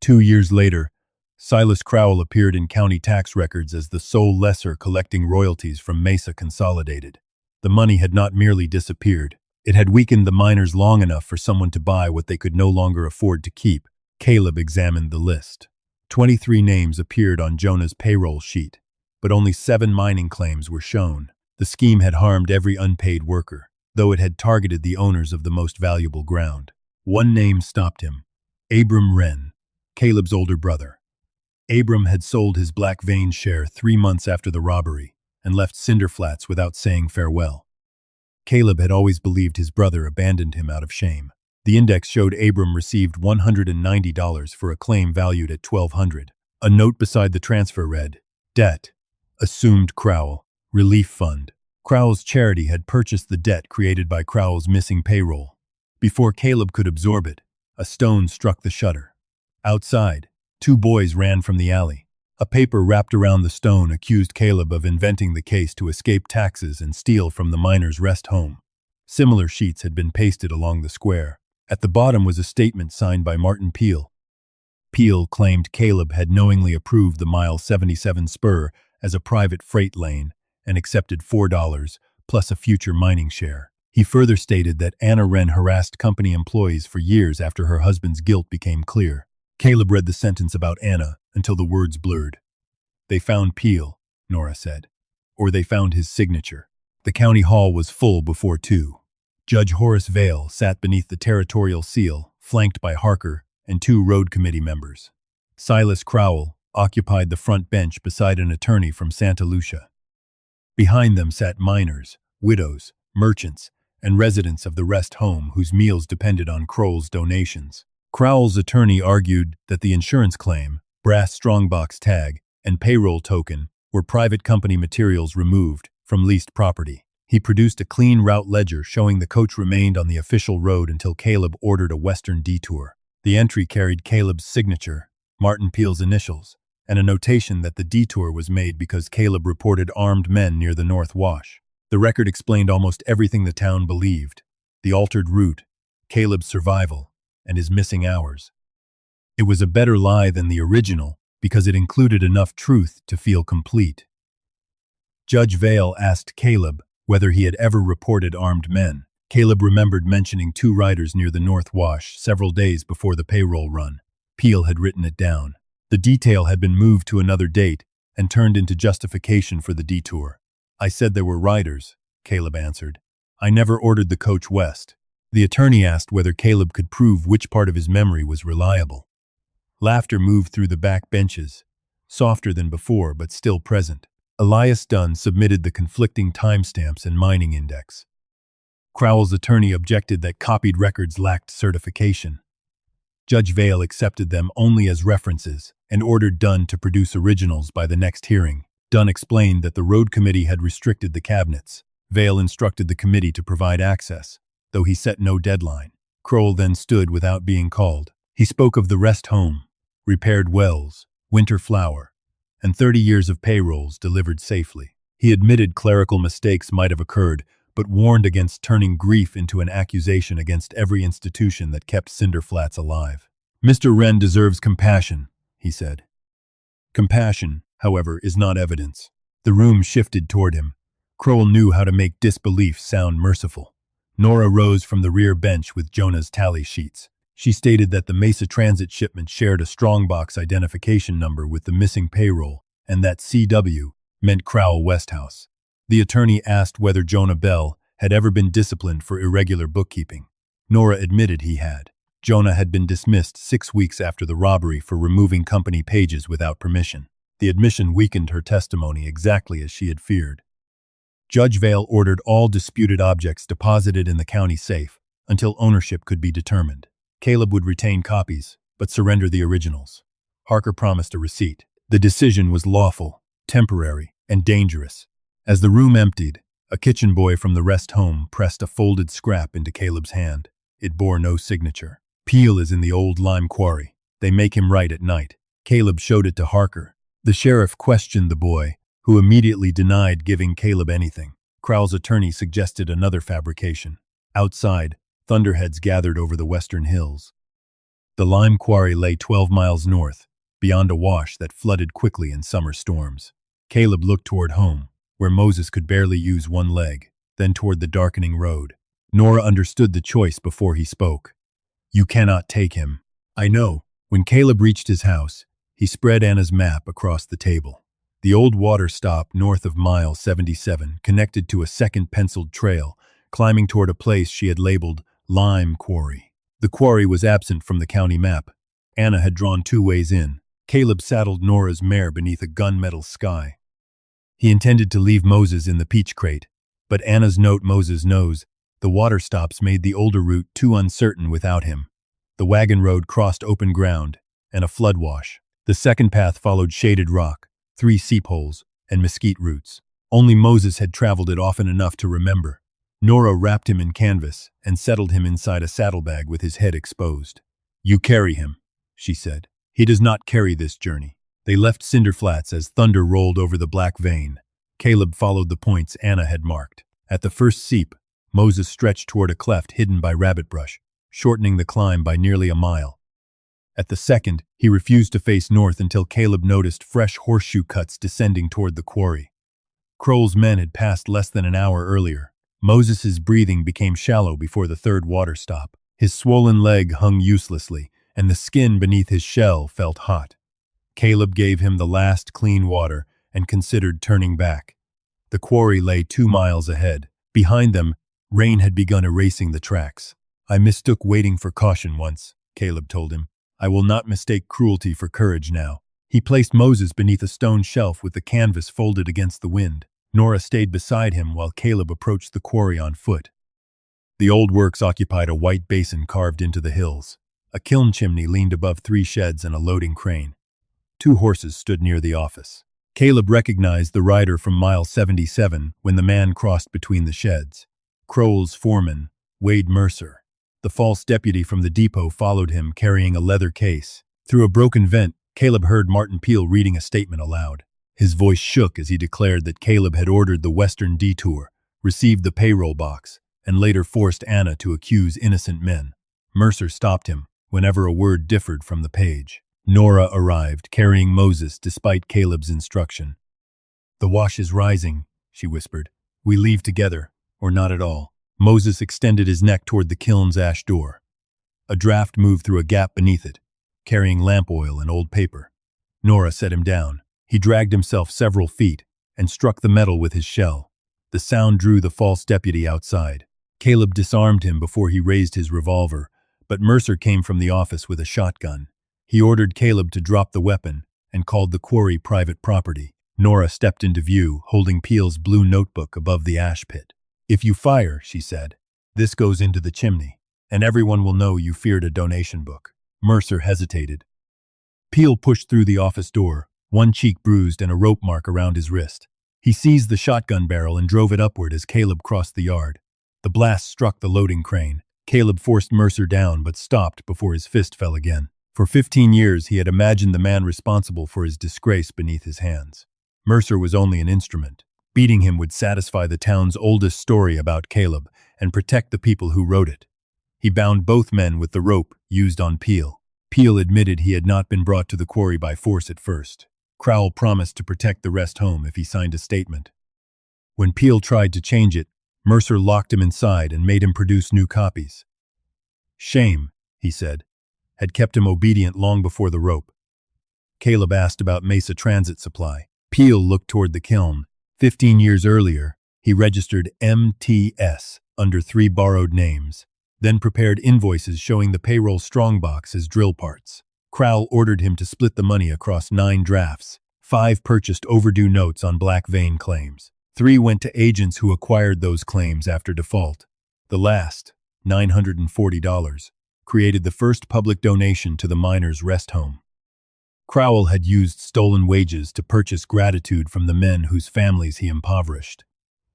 2 years later, Silas Crowell appeared in county tax records as the sole lessor collecting royalties from Mesa Consolidated. The money had not merely disappeared. It had weakened the miners long enough for someone to buy what they could no longer afford to keep. Caleb examined the list. 23 names appeared on Jonah's payroll sheet, but only 7 mining claims were shown. The scheme had harmed every unpaid worker, though it had targeted the owners of the most valuable ground. One name stopped him: Abram Wren, Caleb's older brother. Abram had sold his Black Vein share 3 months after the robbery and left Cinder Flats without saying farewell. Caleb had always believed his brother abandoned him out of shame. The index showed Abram received $190 for a claim valued at $1,200. A note beside the transfer read, "Debt. Assumed Crowell. Relief Fund." Crowell's charity had purchased the debt created by Crowell's missing payroll. Before Caleb could absorb it, a stone struck the shutter. Outside, 2 boys ran from the alley. A paper wrapped around the stone accused Caleb of inventing the case to escape taxes and steal from the miners' rest home. Similar sheets had been pasted along the square. At the bottom was a statement signed by Martin Peel. Peel claimed Caleb had knowingly approved the Mile 77 spur as a private freight lane and accepted $4 plus a future mining share. He further stated that Anna Wren harassed company employees for years after her husband's guilt became clear. Caleb read the sentence about Anna until the words blurred. "They found Peel," Nora said. "Or they found his signature." The county hall was full before 2. Judge Horace Vale sat beneath the territorial seal, flanked by Harker and 2 road committee members. Silas Crowell occupied the front bench beside an attorney from Santa Lucia. Behind them sat miners, widows, merchants, and residents of the rest home whose meals depended on Crowell's donations. Crowell's attorney argued that the insurance claim, brass strongbox tag, and payroll token were private company materials removed from leased property. He produced a clean route ledger showing the coach remained on the official road until Caleb ordered a western detour. The entry carried Caleb's signature, Martin Peel's initials, and a notation that the detour was made because Caleb reported armed men near the North Wash. The record explained almost everything the town believed: the altered route, Caleb's survival, and his missing hours. It was a better lie than the original because it included enough truth to feel complete. Judge Vale asked Caleb whether he had ever reported armed men. Caleb remembered mentioning 2 riders near the North Wash several days before the payroll run. Peel had written it down. The detail had been moved to another date and turned into justification for the detour. "I said there were riders," Caleb answered. "I never ordered the coach west." The attorney asked whether Caleb could prove which part of his memory was reliable. Laughter moved through the back benches, softer than before but still present. Elias Dunn submitted the conflicting timestamps and mining index. Crowell's attorney objected that copied records lacked certification. Judge Vale accepted them only as references and ordered Dunn to produce originals by the next hearing. Dunn explained that the road committee had restricted the cabinets. Vale instructed the committee to provide access, though he set no deadline. Crowell then stood without being called. He spoke of the rest home, repaired wells, winter flour, and 30 years of payrolls delivered safely. He admitted clerical mistakes might have occurred, but warned against turning grief into an accusation against every institution that kept Cinder Flats alive. "Mr. Wren deserves compassion," he said. Compassion, however, is not evidence. The room shifted toward him. Crowell knew how to make disbelief sound merciful. Nora rose from the rear bench with Jonah's tally sheets. She stated that the Mesa Transit shipment shared a strongbox identification number with the missing payroll, and that CW, meant Crowell Westhouse. The attorney asked whether Jonah Bell had ever been disciplined for irregular bookkeeping. Nora admitted he had. Jonah had been dismissed 6 weeks after the robbery for removing company pages without permission. The admission weakened her testimony exactly as she had feared. Judge Vale ordered all disputed objects deposited in the county safe until ownership could be determined. Caleb would retain copies, but surrender the originals. Harker promised a receipt. The decision was lawful, temporary, and dangerous. As the room emptied, a kitchen boy from the rest home pressed a folded scrap into Caleb's hand. It bore no signature. "Peel is in the old lime quarry. They make him write at night." Caleb showed it to Harker. The sheriff questioned the boy, who immediately denied giving Caleb anything. Crowell's attorney suggested another fabrication. Outside, thunderheads gathered over the western hills. The lime quarry lay 12 miles north, beyond a wash that flooded quickly in summer storms. Caleb looked toward home, where Moses could barely use one leg, then toward the darkening road. Nora understood the choice before he spoke. "You cannot take him." "I know." When Caleb reached his house, he spread Anna's map across the table. The old water stop north of mile 77 connected to a second penciled trail, climbing toward a place she had labeled Lime Quarry. The quarry was absent from the county map. Anna had drawn 2 ways in. Caleb saddled Nora's mare beneath a gunmetal sky. He intended to leave Moses in the peach crate, but Anna's note Moses knows, the water stops made the older route too uncertain without him. The wagon road crossed open ground and a flood wash. The second path followed shaded rock, 3 seep holes, and mesquite roots. Only Moses had traveled it often enough to remember. Nora wrapped him in canvas and settled him inside a saddlebag with his head exposed. "You carry him," she said. "He does not carry this journey." They left Cinder Flats as thunder rolled over the black vein. Caleb followed the points Anna had marked. At the first seep, Moses stretched toward a cleft hidden by rabbit brush, shortening the climb by nearly a mile. At the second, he refused to face north until Caleb noticed fresh horseshoe cuts descending toward the quarry. Crowell's men had passed less than an hour earlier. Moses's breathing became shallow before the third water stop. His swollen leg hung uselessly, and the skin beneath his shell felt hot. Caleb gave him the last clean water and considered turning back. The quarry lay 2 miles ahead. Behind them, rain had begun erasing the tracks. "I mistook waiting for caution once," Caleb told him. "I will not mistake cruelty for courage now." He placed Moses beneath a stone shelf with the canvas folded against the wind. Nora stayed beside him while Caleb approached the quarry on foot. The old works occupied a white basin carved into the hills. A kiln chimney leaned above 3 sheds and a loading crane. 2 horses stood near the office. Caleb recognized the rider from mile 77 when the man crossed between the sheds. Crowell's foreman, Wade Mercer. The false deputy from the depot followed him, carrying a leather case. Through a broken vent, Caleb heard Martin Peel reading a statement aloud. His voice shook as he declared that Caleb had ordered the Western Detour, received the payroll box, and later forced Anna to accuse innocent men. Mercer stopped him whenever a word differed from the page. Nora arrived, carrying Moses despite Caleb's instruction. "The wash is rising," she whispered. "We leave together, or not at all." Moses extended his neck toward the kiln's ash door. A draft moved through a gap beneath it, carrying lamp oil and old paper. Nora set him down. He dragged himself several feet and struck the metal with his shell. The sound drew the false deputy outside. Caleb disarmed him before he raised his revolver, but Mercer came from the office with a shotgun. He ordered Caleb to drop the weapon and called the quarry private property. Nora stepped into view, holding Peel's blue notebook above the ash pit. "If you fire," she said, "this goes into the chimney, and everyone will know you feared a donation book." Mercer hesitated. Peel pushed through the office door, one cheek bruised and a rope mark around his wrist. He seized the shotgun barrel and drove it upward as Caleb crossed the yard. The blast struck the loading crane. Caleb forced Mercer down but stopped before his fist fell again. For 15 years he had imagined the man responsible for his disgrace beneath his hands. Mercer was only an instrument. Beating him would satisfy the town's oldest story about Caleb and protect the people who wrote it. He bound both men with the rope used on Peel. Peel admitted he had not been brought to the quarry by force at first. Crowell promised to protect the rest home if he signed a statement. When Peel tried to change it, Mercer locked him inside and made him produce new copies. Shame, he said, had kept him obedient long before the rope. Caleb asked about Mesa Transit Supply. Peel looked toward the kiln. 15 years earlier, he registered MTS under 3 borrowed names, then prepared invoices showing the payroll strongbox as drill parts. Crowell ordered him to split the money across 9 drafts. 5 purchased overdue notes on black vein claims. 3 went to agents who acquired those claims after default. The last, $940, created the first public donation to the miners' rest home. Crowell had used stolen wages to purchase gratitude from the men whose families he impoverished.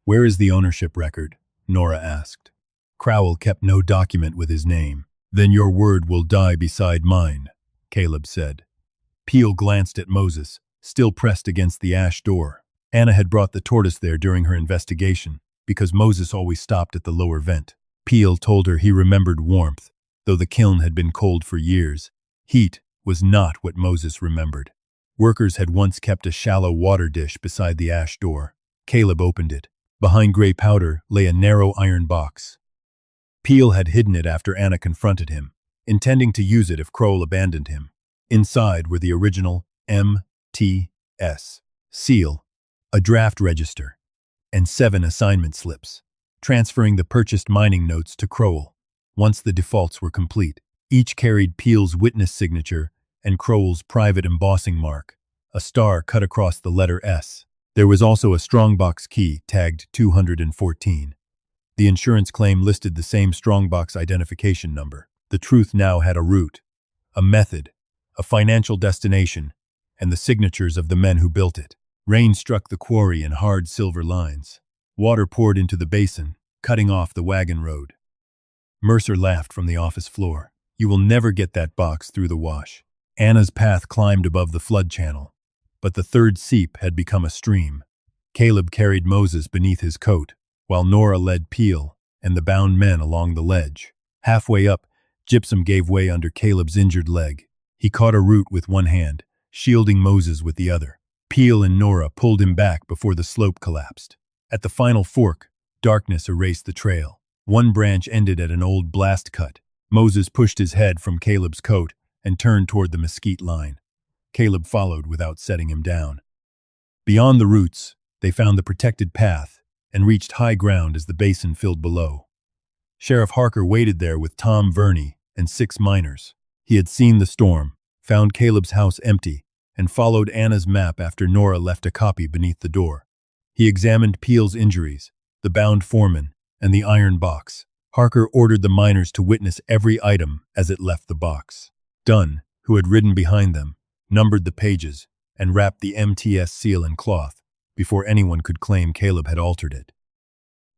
"Where is the ownership record?" Nora asked. Crowell kept no document with his name. "Then your word will die beside mine," Caleb said. Peel glanced at Moses, still pressed against the ash door. Anna had brought the tortoise there during her investigation, because Moses always stopped at the lower vent. Peel told her he remembered warmth, though the kiln had been cold for years. Heat was not what Moses remembered. Workers had once kept a shallow water dish beside the ash door. Caleb opened it. Behind gray powder lay a narrow iron box. Peel had hidden it after Anna confronted him, intending to use it if Crowell abandoned him. Inside were the original MTS seal, a draft register, and 7 assignment slips, transferring the purchased mining notes to Crowell. Once the defaults were complete, each carried Peel's witness signature and Crowell's private embossing mark, a star cut across the letter S. There was also a strongbox key tagged 214. The insurance claim listed the same strongbox identification number. The truth now had a root, a method, a financial destination, and the signatures of the men who built it. Rain struck the quarry in hard silver lines. Water poured into the basin, cutting off the wagon road. Mercer laughed from the office floor. "You will never get that box through the wash." Anna's path climbed above the flood channel, but the third seep had become a stream. Caleb carried Moses beneath his coat, while Nora led Peel and the bound men along the ledge. Halfway up, gypsum gave way under Caleb's injured leg. He caught a root with one hand, shielding Moses with the other. Peel and Nora pulled him back before the slope collapsed. At the final fork, darkness erased the trail. One branch ended at an old blast cut. Moses pushed his head from Caleb's coat and turned toward the mesquite line. Caleb followed without setting him down. Beyond the roots, they found the protected path and reached high ground as the basin filled below. Sheriff Harker waited there with Tom Verney and 6 miners. He had seen the storm, found Caleb's house empty, and followed Anna's map after Nora left a copy beneath the door. He examined Peel's injuries, the bound foreman, and the iron box. Harker ordered the miners to witness every item as it left the box. Dunn, who had ridden behind them, numbered the pages and wrapped the MTS seal in cloth before anyone could claim Caleb had altered it.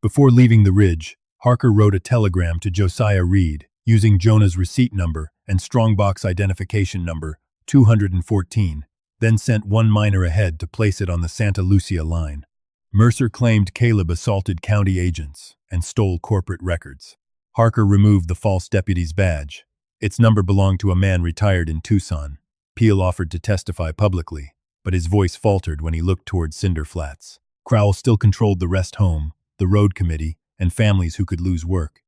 Before leaving the ridge, Harker wrote a telegram to Josiah Reed using Jonah's receipt number and strongbox identification number 214, then sent one miner ahead to place it on the Santa Lucia line. Mercer claimed Caleb assaulted county agents and stole corporate records. Harker removed the false deputy's badge. Its number belonged to a man retired in Tucson. Peel offered to testify publicly, but his voice faltered when he looked toward Cinder Flats. Crowell still controlled the rest home, the road committee, and families who could lose work.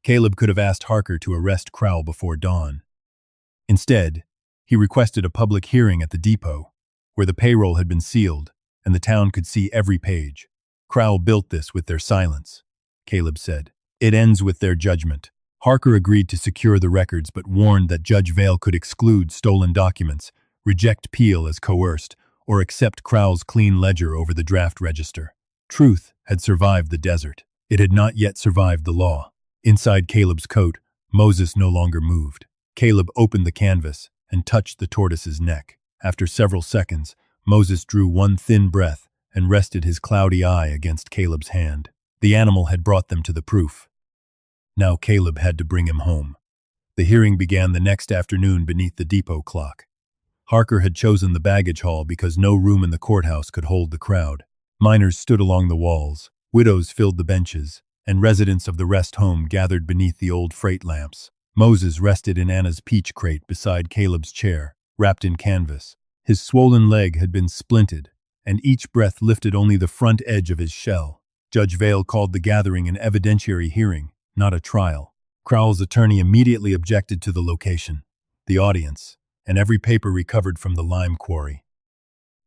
Caleb could have asked Harker to arrest Crowell before dawn. Instead, he requested a public hearing at the depot, where the payroll had been sealed and the town could see every page. Crowell built this with their silence, Caleb said. It ends with their judgment. Harker agreed to secure the records but warned that Judge Vale could exclude stolen documents, reject Peel as coerced, or accept Crowell's clean ledger over the draft register. Truth had survived the desert. It had not yet survived the law. Inside Caleb's coat, Moses no longer moved. Caleb opened the canvas and touched the tortoise's neck. After several seconds, Moses drew one thin breath and rested his cloudy eye against Caleb's hand. The animal had brought them to the proof. Now Caleb had to bring him home. The hearing began the next afternoon beneath the depot clock. Harker had chosen the baggage hall because no room in the courthouse could hold the crowd. Miners stood along the walls, widows filled the benches, and residents of the rest home gathered beneath the old freight lamps. Moses rested in Anna's peach crate beside Caleb's chair, wrapped in canvas. His swollen leg had been splinted, and each breath lifted only the front edge of his shell. Judge Vale called the gathering an evidentiary hearing, not a trial. Crowell's attorney immediately objected to the location, the audience, and every paper recovered from the lime quarry.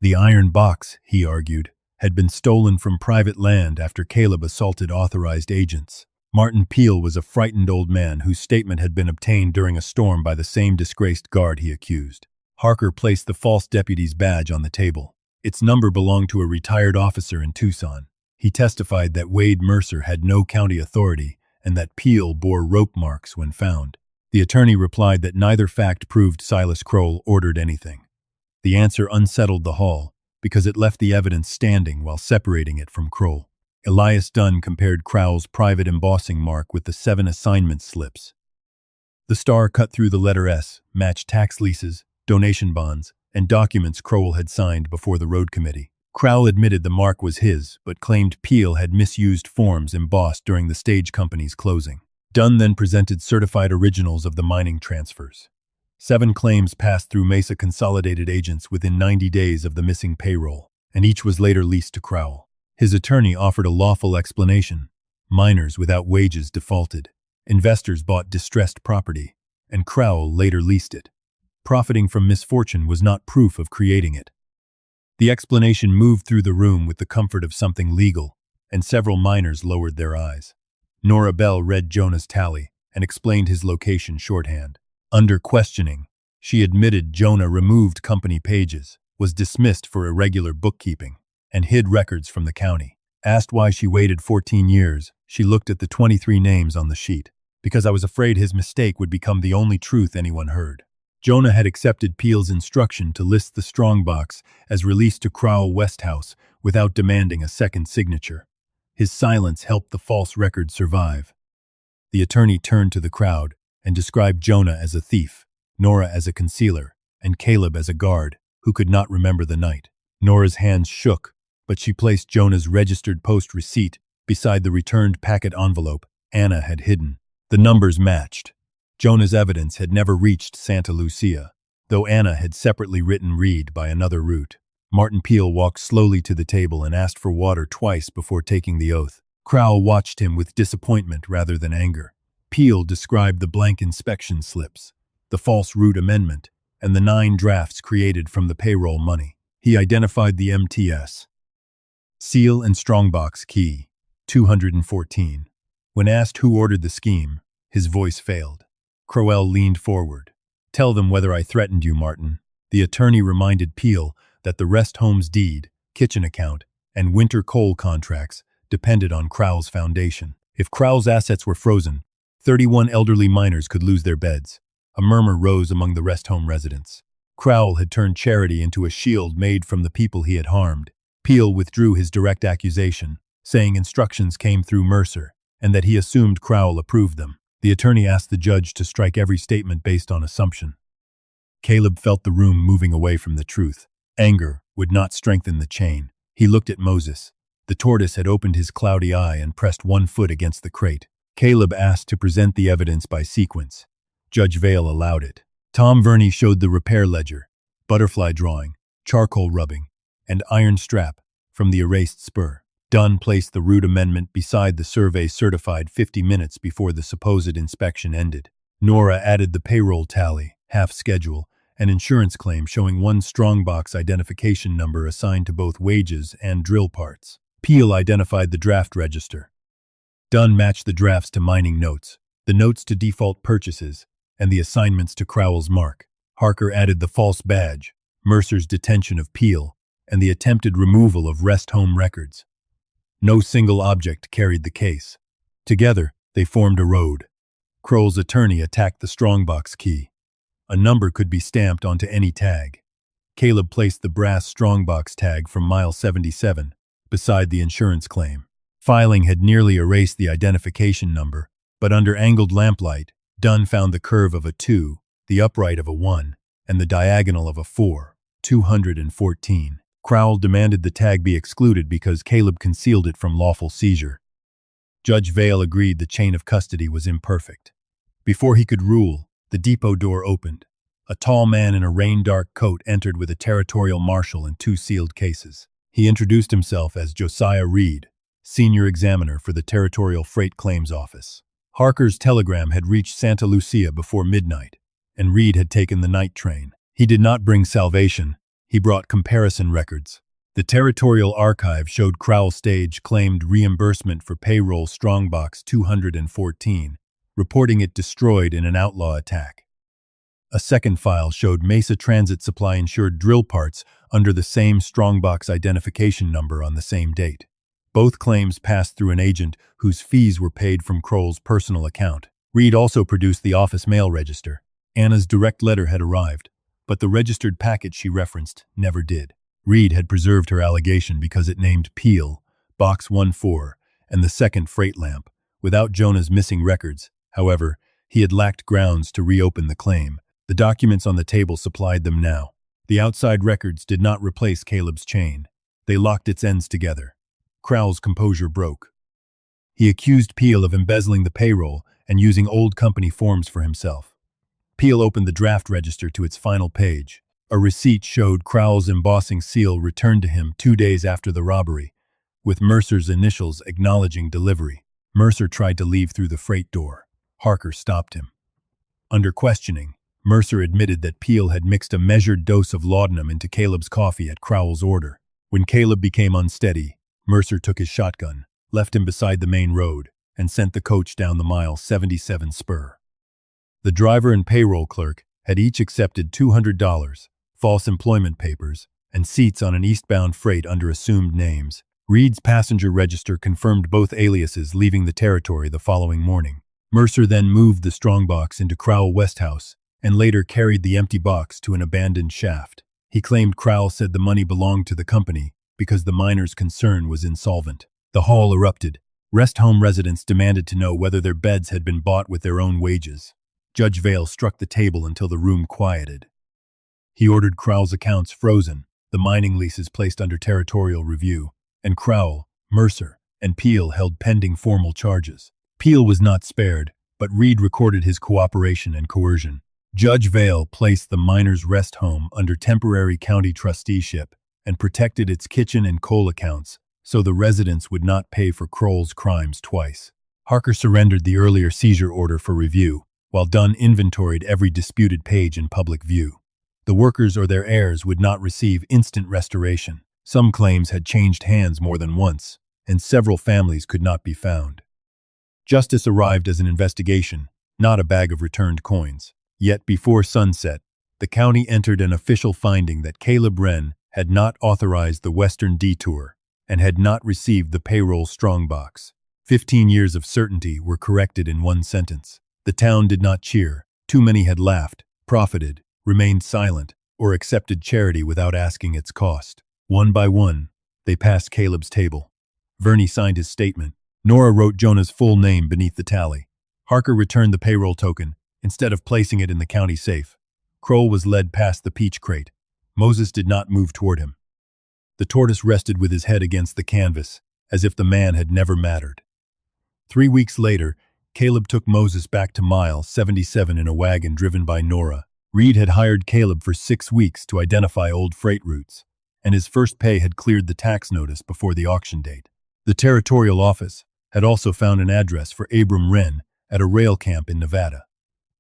The iron box, he argued, had been stolen from private land after Caleb assaulted authorized agents. Martin Peel was a frightened old man whose statement had been obtained during a storm by the same disgraced guard he accused. Harker placed the false deputy's badge on the table. Its number belonged to a retired officer in Tucson. He testified that Wade Mercer had no county authority and that Peel bore rope marks when found. The attorney replied that neither fact proved Silas Kroll ordered anything. The answer unsettled the hall because it left the evidence standing while separating it from Kroll. Elias Dunn compared Crowell's private embossing mark with the 7 assignment slips. The star cut through the letter S matched tax leases, donation bonds, and documents Crowell had signed before the road committee. Crowell admitted the mark was his, but claimed Peel had misused forms embossed during the stage company's closing. Dunn then presented certified originals of the mining transfers. 7 claims passed through Mesa Consolidated agents within 90 days of the missing payroll, and each was later leased to Crowell. His attorney offered a lawful explanation. Miners without wages defaulted. Investors bought distressed property, and Crowell later leased it. Profiting from misfortune was not proof of creating it. The explanation moved through the room with the comfort of something legal, and several miners lowered their eyes. Nora Bell read Jonah's tally and explained his location shorthand. Under questioning, she admitted Jonah removed company pages, was dismissed for irregular bookkeeping, and hid records from the county. Asked why she waited 14 years, she looked at the 23 names on the sheet. Because I was afraid his mistake would become the only truth anyone heard. Jonah had accepted Peel's instruction to list the strongbox as released to Crowell Westhouse without demanding a second signature. His silence helped the false record survive. The attorney turned to the crowd and described Jonah as a thief, Nora as a concealer, and Caleb as a guard who could not remember the night. Nora's hands shook, but she placed Jonah's registered post receipt beside the returned packet envelope Anna had hidden. The numbers matched. Jonah's evidence had never reached Santa Lucia, though Anna had separately written Reed by another route. Martin Peel walked slowly to the table and asked for water twice before taking the oath. Crowell watched him with disappointment rather than anger. Peel described the blank inspection slips, the false route amendment, and the 9 drafts created from the payroll money. He identified the MTS. Seal and strongbox key, 214. When asked who ordered the scheme, his voice failed. Crowell leaned forward. "Tell them whether I threatened you, Martin." The attorney reminded Peel that the rest home's deed, kitchen account, and winter coal contracts depended on Crowell's foundation. If Crowell's assets were frozen, 31 elderly miners could lose their beds. A murmur rose among the rest home residents. Crowell had turned charity into a shield made from the people he had harmed. Peel withdrew his direct accusation, saying instructions came through Mercer, and that he assumed Crowell approved them. The attorney asked the judge to strike every statement based on assumption. Caleb felt the room moving away from the truth. Anger would not strengthen the chain. He looked at Moses. The tortoise had opened his cloudy eye and pressed one foot against the crate. Caleb asked to present the evidence by sequence. Judge Vale allowed it. Tom Verney showed the repair ledger, butterfly drawing, charcoal rubbing, and iron strap from the erased spur. Dunn placed the route amendment beside the survey certified 50 minutes before the supposed inspection ended. Nora added the payroll tally, half schedule, and insurance claim showing one strongbox identification number assigned to both wages and drill parts. Peel identified the draft register. Dunn matched the drafts to mining notes, the notes to default purchases, and the assignments to Crowell's mark. Harker added the false badge, Mercer's detention of Peel, and the attempted removal of rest home records. No single object carried the case. Together, they formed a road. Crowell's attorney attacked the strongbox key. A number could be stamped onto any tag. Caleb placed the brass strongbox tag from mile 77 beside the insurance claim. Filing had nearly erased the identification number, but under angled lamplight, Dunn found the curve of a 2, the upright of a 1, and the diagonal of a 4, 214. Crowell demanded the tag be excluded because Caleb concealed it from lawful seizure. Judge Vale agreed the chain of custody was imperfect. Before he could rule, the depot door opened. A tall man in a rain-dark coat entered with a territorial marshal and 2 sealed cases. He introduced himself as Josiah Reed, senior examiner for the Territorial Freight Claims Office. Harker's telegram had reached Santa Lucia before midnight, and Reed had taken the night train. He did not bring salvation, He brought comparison records. The Territorial Archive showed Crowell Stage claimed reimbursement for payroll Strongbox 214, reporting it destroyed in an outlaw attack. A second file showed Mesa Transit Supply insured drill parts under the same Strongbox identification number on the same date. Both claims passed through an agent whose fees were paid from Kroll's personal account. Reed also produced the office mail register. Anna's direct letter had arrived, but the registered packet she referenced never did. Reed had preserved her allegation because it named Peel, Box 14, and the second freight lamp. Without Jonah's missing records, however, he had lacked grounds to reopen the claim. The documents on the table supplied them now. The outside records did not replace Caleb's chain. They locked its ends together. Crowell's composure broke. He accused Peel of embezzling the payroll and using old company forms for himself. Peel opened the draft register to its final page. A receipt showed Crowell's embossing seal returned to him 2 days after the robbery, with Mercer's initials acknowledging delivery. Mercer tried to leave through the freight door. Harker stopped him. Under questioning, Mercer admitted that Peel had mixed a measured dose of laudanum into Caleb's coffee at Crowell's order. When Caleb became unsteady, Mercer took his shotgun, left him beside the main road, and sent the coach down the mile 77 spur. The driver and payroll clerk had each accepted $200, false employment papers, and seats on an eastbound freight under assumed names. Reed's passenger register confirmed both aliases leaving the territory the following morning. Mercer then moved the strongbox into Crowell Westhouse and later carried the empty box to an abandoned shaft. He claimed Crowell said the money belonged to the company because the miners' concern was insolvent. The hall erupted. Rest home residents demanded to know whether their beds had been bought with their own wages. Judge Vale struck the table until the room quieted. He ordered Crowell's accounts frozen, the mining leases placed under territorial review, and Crowell, Mercer, and Peel held pending formal charges. Peel was not spared, but Reed recorded his cooperation and coercion. Judge Vale placed the miners' rest home under temporary county trusteeship and protected its kitchen and coal accounts so the residents would not pay for Kroll's crimes twice. Harker surrendered the earlier seizure order for review, while Dunn inventoried every disputed page in public view. The workers or their heirs would not receive instant restoration. Some claims had changed hands more than once, and several families could not be found. Justice arrived as an investigation, not a bag of returned coins. Yet before sunset, the county entered an official finding that Caleb Wren had not authorized the western detour and had not received the payroll strongbox. 15 years of certainty were corrected in one sentence. The town did not cheer. Too many had laughed, profited, remained silent, or accepted charity without asking its cost. One by one, they passed Caleb's table. Verney signed his statement. Nora wrote Jonah's full name beneath the tally. Harker returned the payroll token, instead of placing it in the county safe. Kroll was led past the peach crate. Moses did not move toward him. The tortoise rested with his head against the canvas, as if the man had never mattered. 3 weeks later, Caleb took Moses back to mile 77 in a wagon driven by Nora. Reed had hired Caleb for 6 weeks to identify old freight routes, and his first pay had cleared the tax notice before the auction date. The territorial office had also found an address for Abram Wren at a rail camp in Nevada.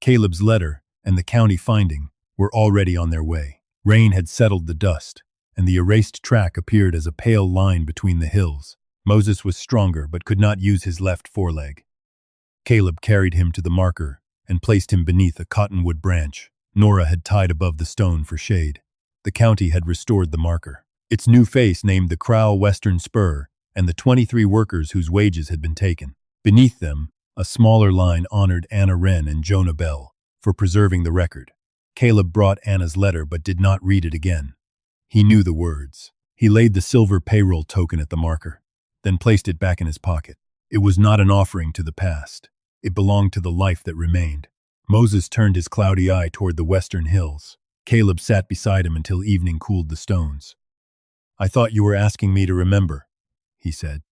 Caleb's letter and the county finding were already on their way. Rain had settled the dust, and the erased track appeared as a pale line between the hills. Moses was stronger but could not use his left foreleg. Caleb carried him to the marker and placed him beneath a cottonwood branch Nora had tied above the stone for shade. The county had restored the marker. Its new face named the Crowell Western Spur and the 23 workers whose wages had been taken. Beneath them, a smaller line honored Anna Wren and Jonah Bell for preserving the record. Caleb brought Anna's letter but did not read it again. He knew the words. He laid the silver payroll token at the marker, then placed it back in his pocket. It was not an offering to the past. It belonged to the life that remained. Moses turned his cloudy eye toward the western hills. Caleb sat beside him until evening cooled the stones. "I thought you were asking me to remember," he said.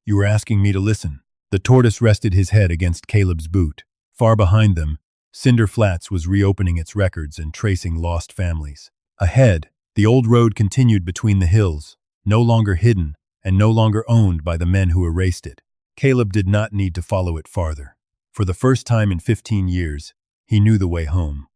"You were asking me to listen." The tortoise rested his head against Caleb's boot. Far behind them, Cinder Flats was reopening its records and tracing lost families. Ahead, the old road continued between the hills, no longer hidden and no longer owned by the men who erased it. Caleb did not need to follow it farther. For the first time in 15 years, he knew the way home.